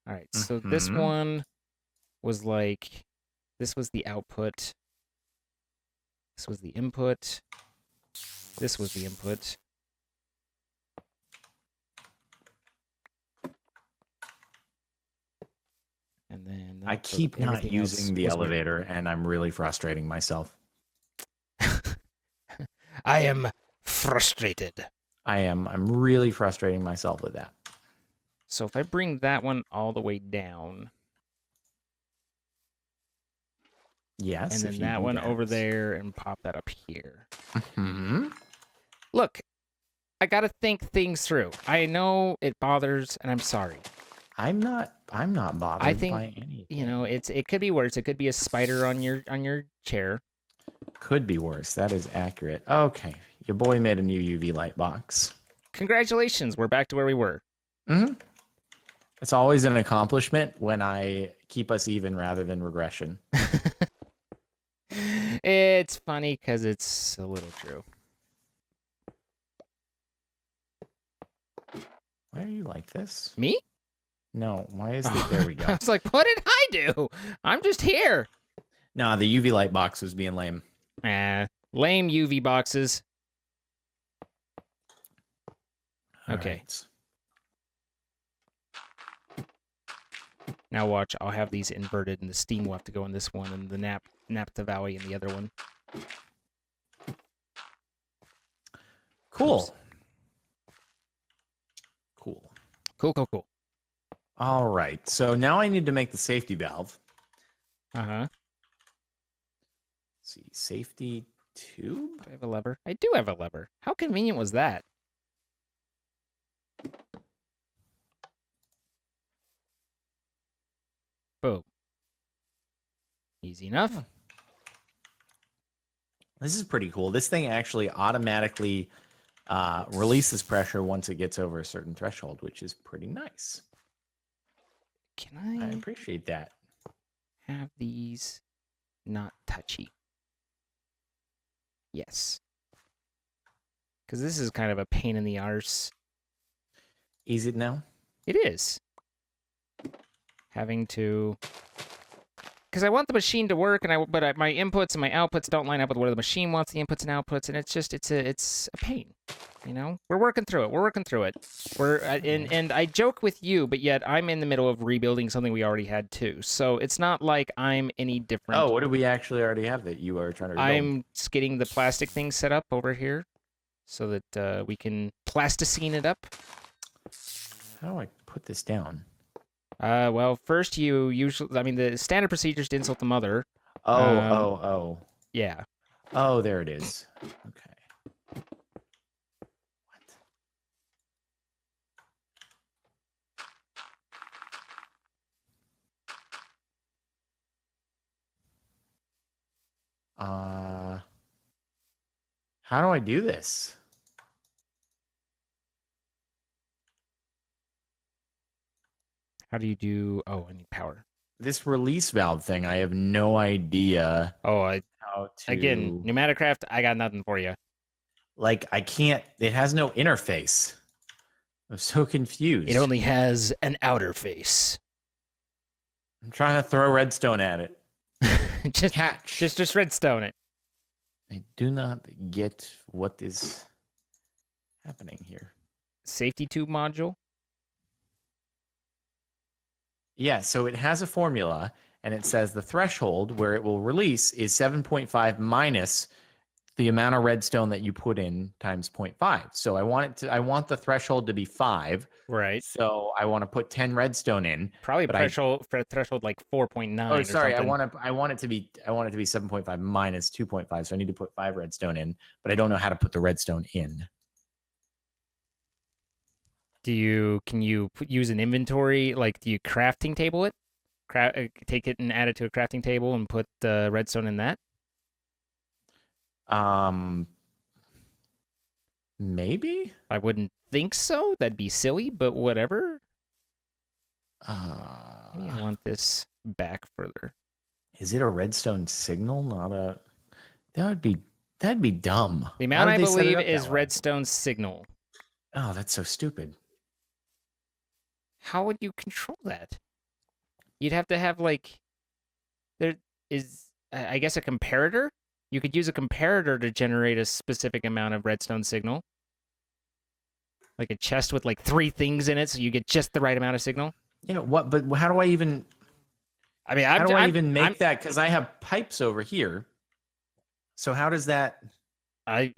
All right. So this Mhm. one was like, this was the output. This was the input. This was the input. And then I keep not everything else using the was weird. elevator, and I'm really frustrating myself. I am frustrated. I am. I'm really frustrating myself with that. So if I bring that one all the way down, Yes. and if then you that do one over there and pop that up here. Hmm. Look, I got to think things through. I know it bothers, and I'm sorry. I'm not bothered I think by anything. it could be worse. It could be a spider on your chair. Could be worse. That is accurate. Okay. Your boy made a new UV light box. Congratulations, we're back to where we were. Mm-hmm. It's always an accomplishment when I keep us even rather than regression. It's funny because it's a little true. Why are you like this? Me? No. Why is it? There we I go. was like, what did I do? I'm just here. Nah, the UV light box was being lame. Lame UV boxes. All Okay. right. Now watch, I'll have these inverted, and the steam will have to go in this one, and the Naphtha Valley in the other one. Cool. Cool. Cool. All right. So now I need to make the safety valve. Uh-huh. Let's see, safety tube. Do I have a lever? I do have a lever. How convenient was that? Boom. Easy enough. This is pretty cool. This thing actually automatically releases pressure once it gets over a certain threshold, which is pretty nice. Can I I appreciate that. have these not touchy? Yes. Because this is kind of a pain in the arse. Is it now? It is. Having to... Because I want the machine to work, but my inputs and my outputs don't line up with where the machine wants the inputs and outputs, and it's a pain. You know, we're working through it. And I joke with you, but yet I'm in the middle of rebuilding something we already had too. So it's not like I'm any different. Oh, what do we actually already have that you are trying to rebuild? I'm just getting the plastic thing set up over here, so that we can plasticine it up. How do I put this down? Well, first the standard procedure is to insult the mother. Oh. Yeah. Oh, there it is. Okay. What? How do I do this? How do you do? Oh, I need power. This release valve thing, I have no idea Oh, how to. again, Pneumaticraft, I got nothing for you. like I can't. It has no interface. I'm so confused. It only has an outer face. I'm trying to throw redstone at it. just Catch. just redstone it. I do not get what is happening here. Safety tube module. Yeah, so it has a formula, and it says the threshold where it will release is 7.5 minus the amount of redstone that you put in times 0.5. So I want the threshold to be 5. Right. So I want to put 10 redstone in. Probably but threshold like 4.9. Oh, sorry. I something. want it to be 7.5 minus 2.5. So I need to put 5 redstone in, but I don't know how to put the redstone in. Can you use an inventory? Like, do you crafting table it? Take it and add it to a crafting table and put the redstone in that? Maybe. I wouldn't think so. That'd be silly, but whatever. Maybe I want this back further. Is it a redstone signal? Not a. That'd be dumb. The amount I believe is redstone signal. Oh, that's so stupid. How would you control that? You'd have to have like, there is, I guess, a comparator. You could use a comparator to generate a specific amount of redstone signal. Like a chest with like 3 things in it, so you get just the right amount of signal. You know what? But how do I even? I mean, how do I even make that? Because I have pipes over here. So how does that? I'm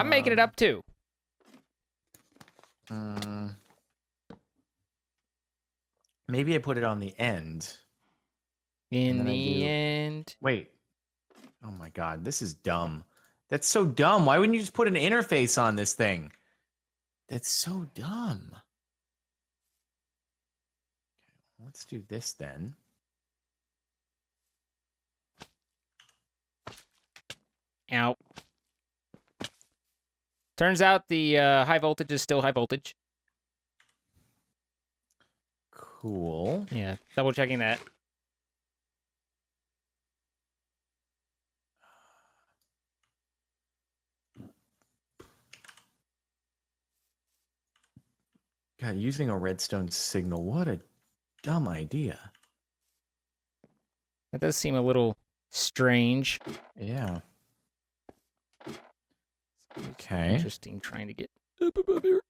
making it up too. Maybe I put it on the end. In the end. Wait. Oh my God, this is dumb. That's so dumb. Why wouldn't you just put an interface on this thing? That's so dumb. Let's do this then. Ow. Turns out the high voltage is still high voltage. Cool. Yeah, double checking that. God, using a redstone signal, what a dumb idea. That does seem a little strange. Yeah. Okay. Interesting trying to get up above here.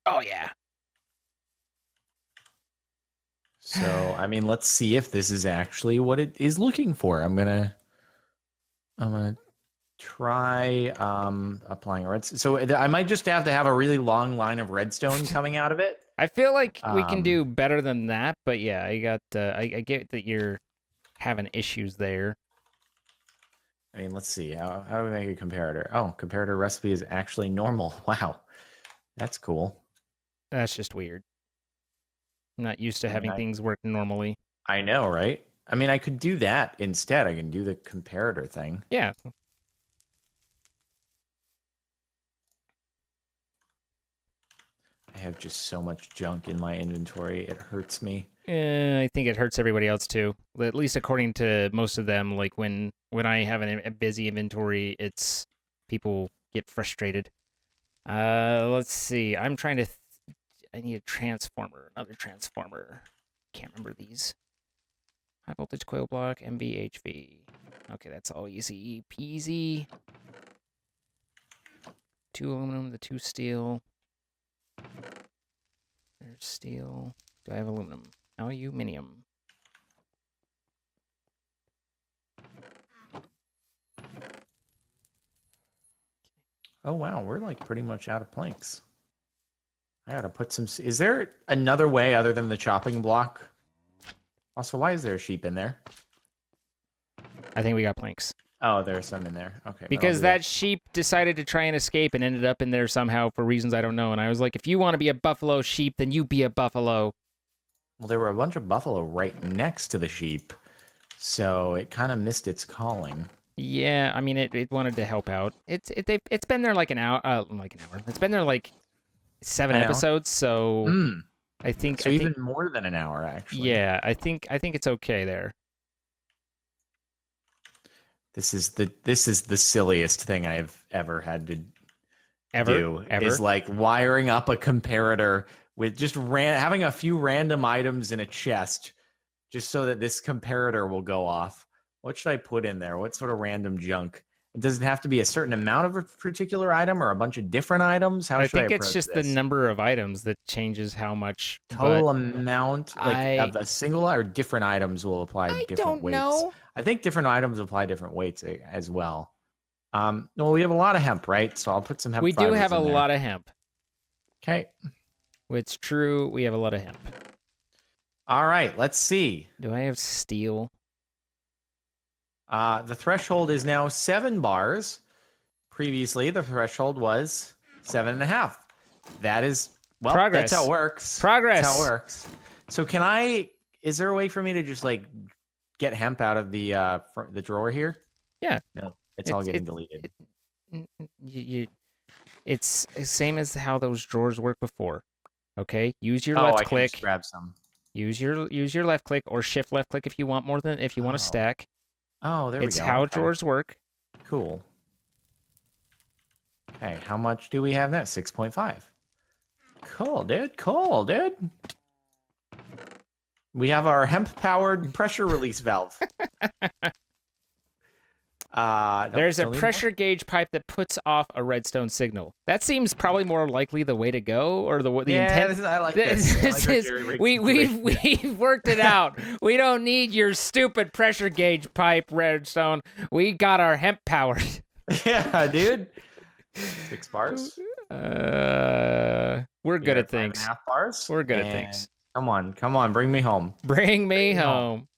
Oh, yeah. So, I mean, let's see if this is actually what it is looking for. I'm gonna try applying a redstone. So I might just have to have a really long line of redstone coming out of it. I feel like we can do better than that, but yeah, I get that you're having issues there. I mean, let's see. How do we make a comparator? Oh, comparator recipe is actually normal. Wow. That's cool. That's just weird. I'm not used to having things work normally. I know, right? I mean, I could do that instead. I can do the comparator thing. Yeah. I have just so much junk in my inventory. It hurts me. I think it hurts everybody else too. At least according to most of them, like when I have a busy inventory, it's people get frustrated. Let's see. I'm trying to. I need a transformer. Another transformer. Can't remember these. High voltage coil block, MVHV. Okay, that's all easy peasy. 2 aluminum, the 2 steel. There's steel. Do I have aluminum? Aluminium. Oh, wow. We're like pretty much out of planks. I gotta put some. Is there another way other than the chopping block? Also, why is there a sheep in there? I think we got planks. Oh, there's some in there. Okay. Because that sheep decided to try and escape and ended up in there somehow for reasons I don't know. And I was like, if you want to be a buffalo sheep, then you be a buffalo. Well, there were a bunch of buffalo right next to the sheep, so it kind of missed its calling. Yeah, I mean, it wanted to help out. It's been there like an hour. It's been there like 7 episodes, so I think so. Even more than an hour, actually. Yeah, I think it's okay there. This is the silliest thing I've ever had to do. Ever? Is like wiring up a comparator with just having a few random items in a chest just so that this comparator will go off. What should I put in there? What sort of random junk? Does it have to be a certain amount of a particular item or a bunch of different items? How I should I think it's approach just this? the number of items that changes how much. Total but amount, like of a single or different items will apply I different don't weights. know. I think different items apply different weights as well. Well, we have a lot of hemp, right? So I'll put some hemp. We do have a lot of hemp. Okay. It's true. We have a lot of hemp. All right. Let's see. Do I have steel? The threshold is now 7 bars. Previously, the threshold was 7.5. That is Progress. That's how it works. Progress. That's how it works. So is there a way for me to just like get hemp out of the drawer here? Yeah. No, it's all getting deleted. It's the same as how those drawers work before. Okay, use your I left can click. just grab some. Use your left click or shift left click if you want if you want to stack. Oh, there we go. It's how drawers work. Cool. Okay, how much do we have now? 6.5. Cool, dude. Cool, dude. We have our hemp-powered pressure release valve. There's a pressure gauge pipe that puts off a redstone signal. That seems probably more likely the way to go, or the intent. I like this. We've worked it out. We don't need your stupid pressure gauge pipe, redstone. We got our hemp powered. Yeah, dude. 6 bars. We're good at things. 5.5 bars. We're good at things. Come on, bring me home. Bring me home.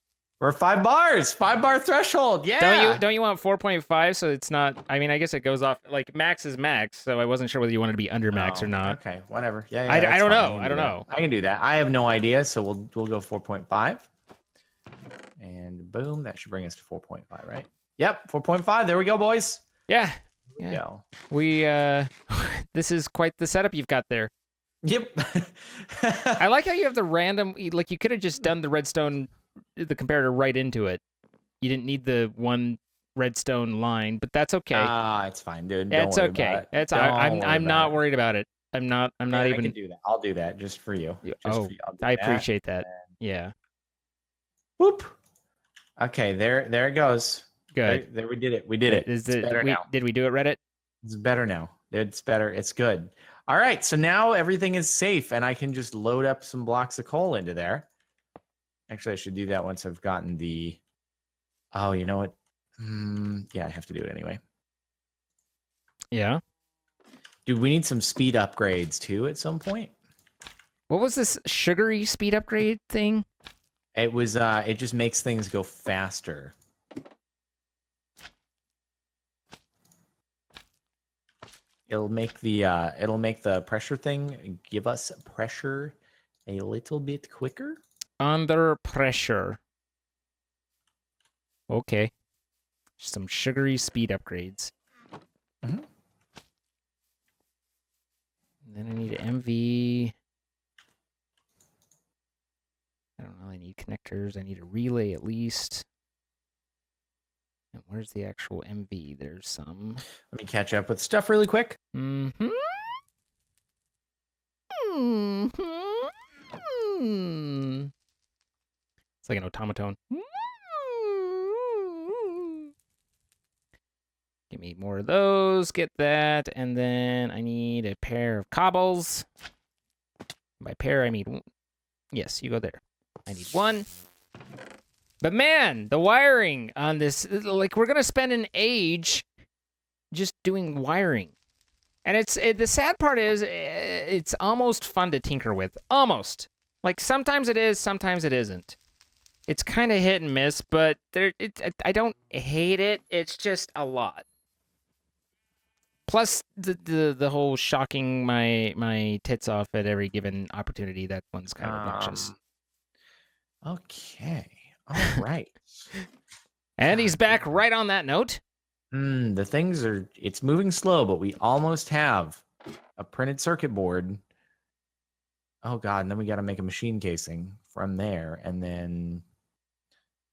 We're 5 bars, 5-bar threshold. Yeah. Don't you want 4.5? So it's not. I mean, I guess it goes off like max is max. So I wasn't sure whether you wanted to be under max or not. Okay, whatever. Yeah. I don't know. I don't know. I can do that. I have no idea. So we'll go 4.5, and boom, that should bring us to 4.5, right? Yep, 4.5. There we go, boys. Yeah. Yeah. We this is quite the setup you've got there. Yep. I like how you have the random. Like you could have just done the comparator right into it. You didn't need the one redstone line, but that's okay. It's fine, dude. It's okay. I'm not worried about it. I'm not even. I can do that. I'll do that just for you. I appreciate that. Yeah. Whoop. Okay, there it goes. Good. There we did it. We did it. It's better now. Did we do it, Reddit? It's better now. It's better. It's good. All right. So now everything is safe, and I can just load up some blocks of coal into there. Actually, I should do that once I've gotten the. Oh, you know what? Yeah, I have to do it anyway. Yeah. Dude, we need some speed upgrades too at some point. What was this sugary speed upgrade thing? It was. It just makes things go faster. It'll make the pressure thing give us pressure a little bit quicker. Under pressure. Okay. Some sugary speed upgrades. Mm-hmm. Then I need MV. I don't know. I need connectors. I need a relay at least. And where's the actual MV? There's some. Let me catch up with stuff really quick. Mm-hmm. It's like an automaton. Give me more of those. Get that. And then I need a pair of cobbles. By pair, I mean... Yes, you go there. I need one. But man, the wiring on this... Like, we're going to spend an age just doing wiring. And the sad part is, it's almost fun to tinker with. Almost. Like, sometimes it is, sometimes it isn't. It's kind of hit and miss, but I don't hate it. It's just a lot. Plus, the whole shocking my tits off at every given opportunity, that one's kind of obnoxious. Okay. All right. And he's back right on that note. The things it's moving slow, but we almost have a printed circuit board. Oh God, and then we got to make a machine casing from there. And then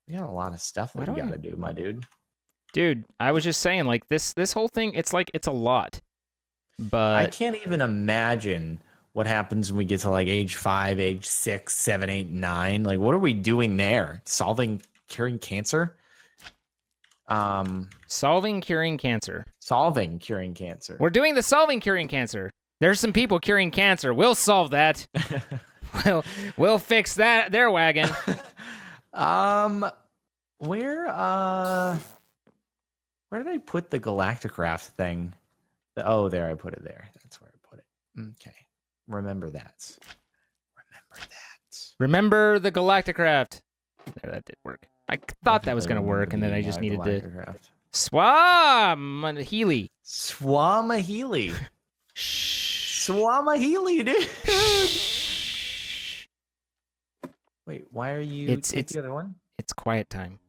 we got a lot of stuff that we got to do, my dude. Dude, I was just saying, like this whole thing, it's like it's a lot. I But can't even imagine what happens when we get to like age 5, age 6, 7, 8, 9. Like, what are we doing there? Curing cancer? solving curing cancer. Solving curing cancer. We're doing the solving curing cancer. There's some people curing cancer. We'll solve that. We'll fix that their wagon. Where did I put the Galacticraft thing? Oh, there, I put it there. That's where I put it. Okay. Remember that. Remember the Galacticraft. There, that did work. I thought that was going to work, and then I just needed to... Swamahili. Swamahili. Swamahili, dude. Wait, why are you... It's the other one? It's quiet time.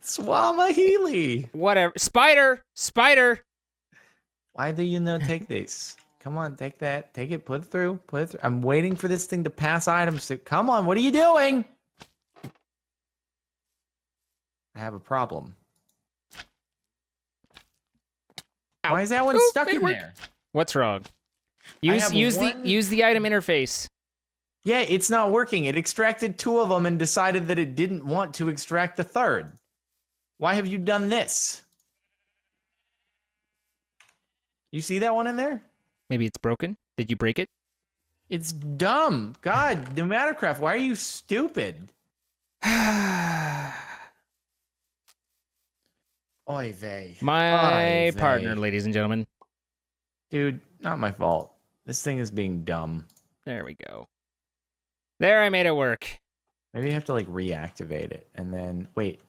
Swamahili. Whatever. Spider. Why do you not take this? Come on, take that. Take it. Put it through. I'm waiting for this thing to pass items. Come on, what are you doing? I have a problem. Ow. Why is that one stuck in there? What's wrong? Use the item interface. Yeah, it's not working. It extracted 2 of them and decided that it didn't want to extract the 3rd. Why have you done this? You see that one in there? Maybe it's broken. Did you break it? It's dumb. God, Pneumaticraft, why are you stupid? Oy vey. My Oy partner, vey. ladies and gentlemen. Dude, not my fault. This thing is being dumb. There we go. There, I made it work. Maybe you have to like reactivate it and then wait.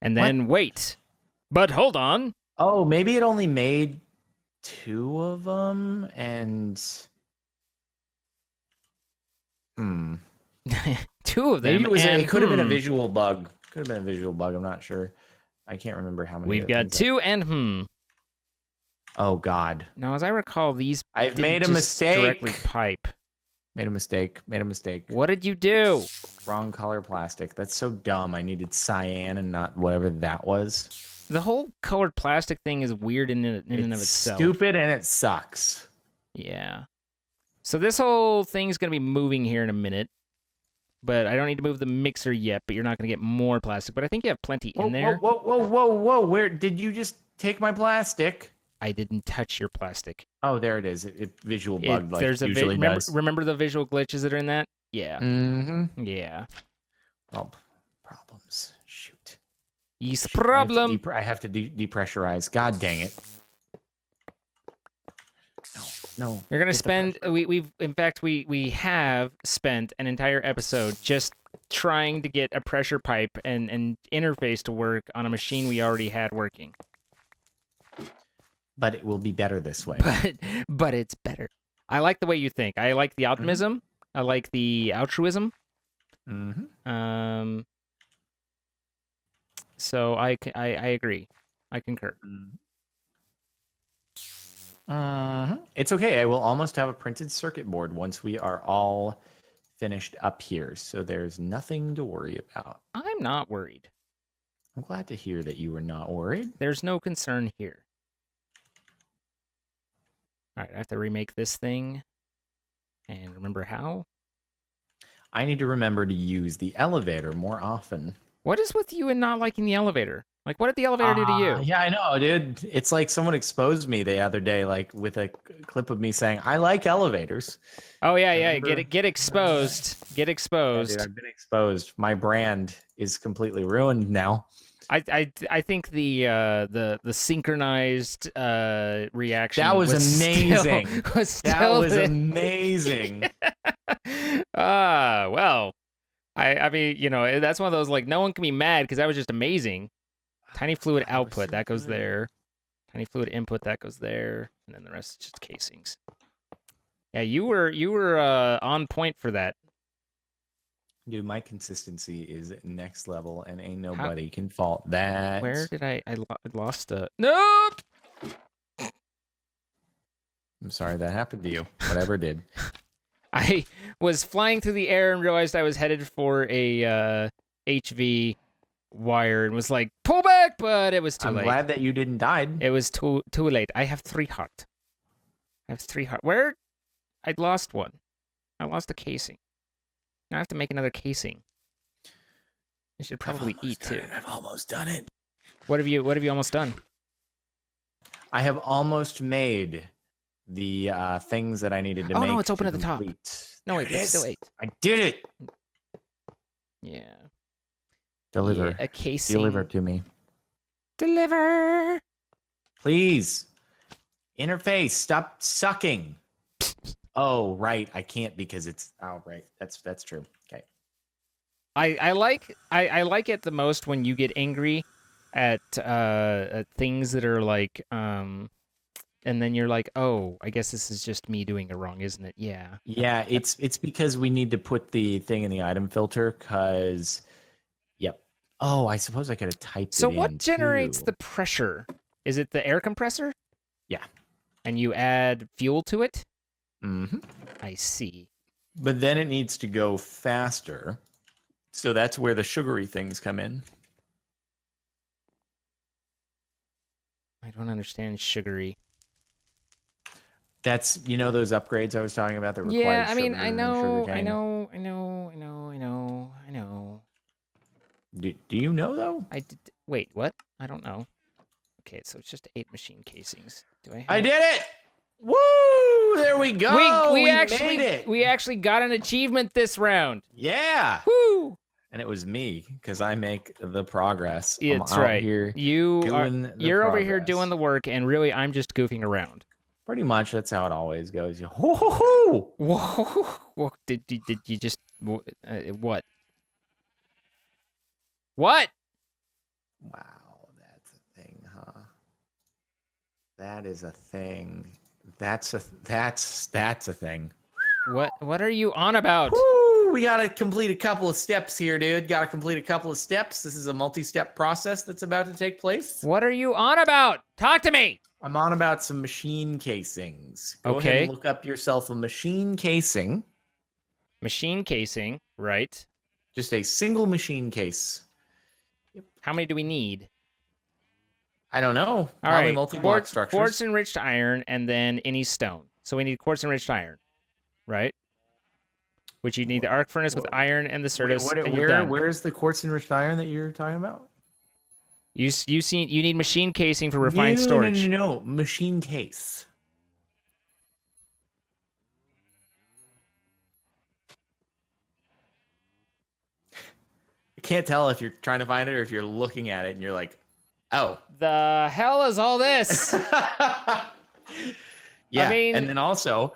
And then wait. But hold on. Oh, maybe it only made 2 of them and 2 of them. Maybe it could have been a and visual bug. Could have been a visual bug. I'm not sure. I can't remember how many. We've got 2 and Oh God. Now, as I recall, these I've didn't made a just mistake. Directly pipe. Made a mistake. What did you do? Wrong color plastic. That's so dumb. I needed cyan and not whatever that was. The whole colored plastic thing is weird in and of itself. Stupid and it sucks. Yeah. So this whole thing's going to be moving here in a minute. But I don't need to move the mixer yet, but you're not going to get more plastic. But I think you have plenty in there. Whoa. Where did you just take my plastic? I didn't touch your plastic. Oh, there it is. It visual bugged like there's it usually does. Remember the visual glitches that are in that? Yeah. Mm-hmm. Yeah. Oh, problems. Shoot. Yes, problem. I have to depressurize. God dang it. No. You're gonna spend. We have spent an entire episode just trying to get a pressure pipe and interface to work on a machine we already had working. But it will be better this way. But it's better. I like the way you think. I like the optimism. Mm-hmm. I like the altruism. Mm-hmm. So I agree. I concur. It's okay. I will almost have a printed circuit board once we are all finished up here. So there's nothing to worry about. I'm not worried. I'm glad to hear that you were not worried. There's no concern here. All right, I have to remake this thing. And remember how? I need to remember to use the elevator more often. What is with you and not liking the elevator? Like, what did the elevator do to you? Yeah, I know, dude. It's like someone exposed me the other day, like with a clip of me saying, I like elevators. Oh, yeah. Get exposed. Get exposed. Yeah, dude, I've been exposed. My brand is completely ruined now. I think the synchronized reaction that was amazing. That was amazing. Well, I mean, you know, that's one of those like no one can be mad because that was just amazing. Tiny fluid output that goes there. Tiny fluid input that goes there, and then the rest is just casings. Yeah, you were on point for that. Dude, my consistency is next level, and ain't nobody can fault that. Where did I lost a... Nope! I'm sorry that happened to you. Whatever did. I was flying through the air and realized I was headed for a HV wire and was like, pull back, but it was too I'm late. glad that you didn't die. It was too late. I have 3 heart. I have 3 heart. Where? I lost one. I lost a casing. Now I have to make another casing. I should probably eat too. I've almost done it. What have you almost done? I have almost made the things that I needed to Oh, make. no, it's open to at the top. complete. No, There wait, it it's still is. 8. I did it. Yeah. Deliver. Yeah, a casing. Deliver to me. Deliver. Please. Interface. Stop sucking. Oh, right. I can't because it's right. That's true. Okay. I like it the most when you get angry at things that are like and then you're like, oh, I guess this is just me doing it wrong, isn't it? Yeah. Yeah, it's because we need to put the thing in the item filter because yep. Oh, I suppose I could have typed So it what in generates too. the pressure? Is it the air compressor? Yeah. And you add fuel to it? Mm-hmm. I see. But then it needs to go faster. So that's where the sugary things come in. I don't understand sugary. That's those upgrades I was talking about that require Yeah, I mean, sugar I and know. sugarcane? Do you know though? I did. Wait, what? I don't know. Okay, so it's just 8 machine casings. Do I have... I did it! Woo! There we go. We made it. We actually got an achievement this round. Yeah. Woo! And it was me because I make the progress. It's I'm out right. Here you're over here progress. doing the work, and really, I'm just goofing around. Pretty much, that's how it always goes. Ho ho ho! Whoa! Did you just what? What? Wow, that's a thing, huh? That is a thing. That's a thing. What are you on about? Woo! We gotta complete a couple of steps here, dude. Gotta complete a couple of steps. This is a multi-step process that's about to take place. What are you on about? Talk to me. I'm on about some machine casings. Go ahead Okay. and look up yourself a machine casing. Machine casing, right? Just a single machine case. How many do we need? I don't know. All Probably right. multi-block structures. Quartz enriched iron, and then any stone. So we need quartz enriched iron, right? Which you need the arc furnace with iron and the Certus. Where's the quartz enriched iron that you're talking about? You need machine casing for refined storage. No, machine case. I can't tell if you're trying to find it or if you're looking at it and you're like, oh. The hell is all this? Yeah, I mean, and then also,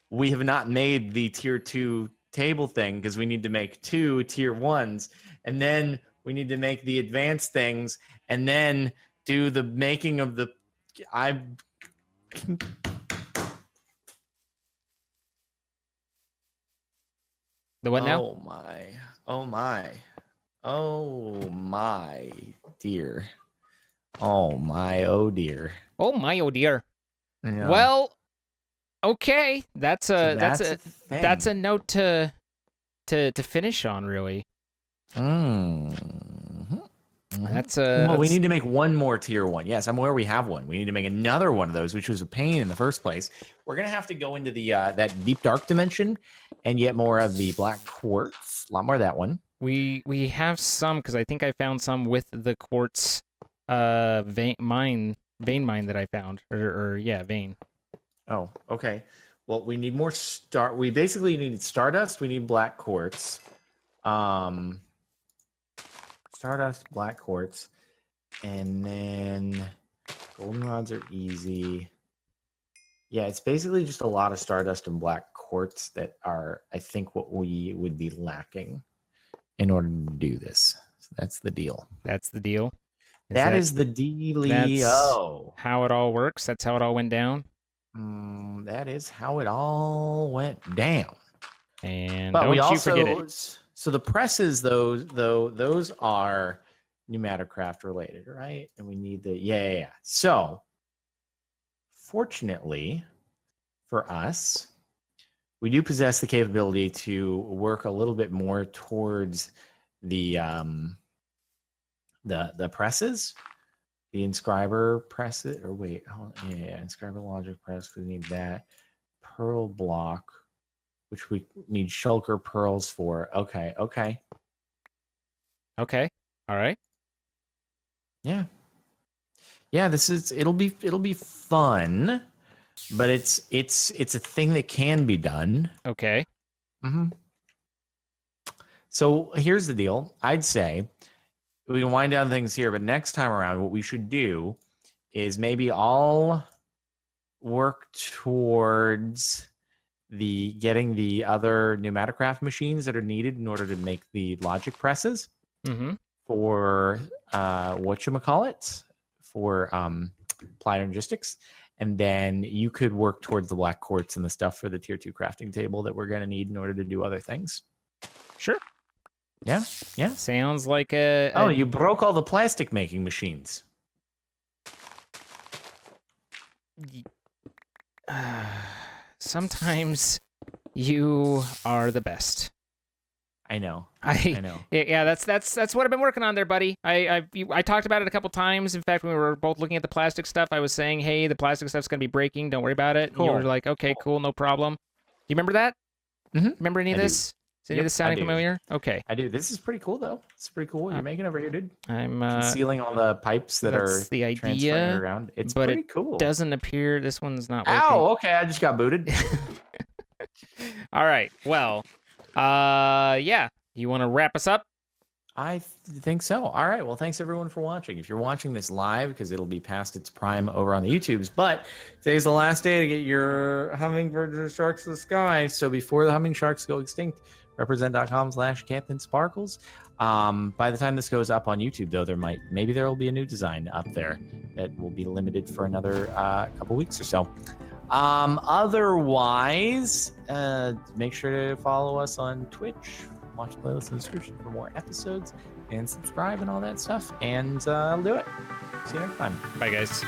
we have not made the tier 2 table thing because we need to make 2 tier 1s, and then we need to make the advanced things, and then do the making of the... The what now? Oh my. Oh my. Oh my dear. Oh my oh dear. Oh my oh dear. Yeah. Well, okay. That's a thing. that's a note to finish on, really. That's a Well, we need to make one more tier 1. Yes, I'm aware we have one. We need to make another one of those, which was a pain in the first place. We're gonna have to go into the that deep dark dimension and get more of the black quartz. A lot more of that one. We have some because I think I found some with the quartz vein mine that I found vein. Oh, okay. Well, we need more we basically need stardust, we need black quartz. Stardust, black quartz, and then goldenrods are easy. Yeah, it's basically just a lot of stardust and black quartz that are, I think, what we would be lacking in order to do this. So that's the deal. That's the deal. That is the dealio. That's how it all works. That's how it all went down. That is how it all went down. And but don't you forget it. So the presses, those are Pneumatocraft related, right? And we need the yeah. So fortunately for us, we do possess the capability to work a little bit more towards the presses, the inscriber presses, or wait, hold on, yeah, inscriber logic press, because we need that pearl block, which we need shulker pearls for. Okay. Okay. All right. Yeah. It'll be fun, but it's a thing that can be done. Okay. Mm-hmm. So here's the deal. I'd say we can wind down things here, but next time around, what we should do is maybe all work towards getting the other pneumaticraft machines that are needed in order to make the logic presses for whatchamacallit, for Applied Energistics. And then you could work towards the black quartz and the stuff for the tier 2 crafting table that we're going to need in order to do other things. Sure. Yeah. Sounds like Oh, you broke all the plastic making machines. Sometimes you are the best. I know. Yeah, that's what I've been working on there, buddy. I talked about it a couple times. In fact, when we were both looking at the plastic stuff, I was saying, "Hey, the plastic stuff's gonna be breaking. Don't worry about it." Cool. And you were like, "Okay, cool, no problem." Do you remember that? Mm-hmm. Remember any of this? Is any of this sounding familiar? Okay. I do. This is pretty cool, though. It's pretty cool what you're making over here, dude. I'm concealing all the pipes that are the idea around. It's but pretty it cool. Doesn't appear this one's not working. Ow! Okay, I just got booted. All right. Well, yeah. You want to wrap us up? I think so. All right. Well, thanks everyone for watching. If you're watching this live, because it'll be past its prime over on the YouTubes, but today's the last day to get your hummingbirds or sharks to the sky. So before the humming sharks go extinct, represent.com/Captain Sparkles. By the time this goes up on YouTube, though, maybe there will be a new design up there that will be limited for another couple weeks or so. Otherwise, make sure to follow us on Twitch. Watch the playlist in the description for more episodes, and subscribe and all that stuff. And I'll do it. See you next time. Bye, guys.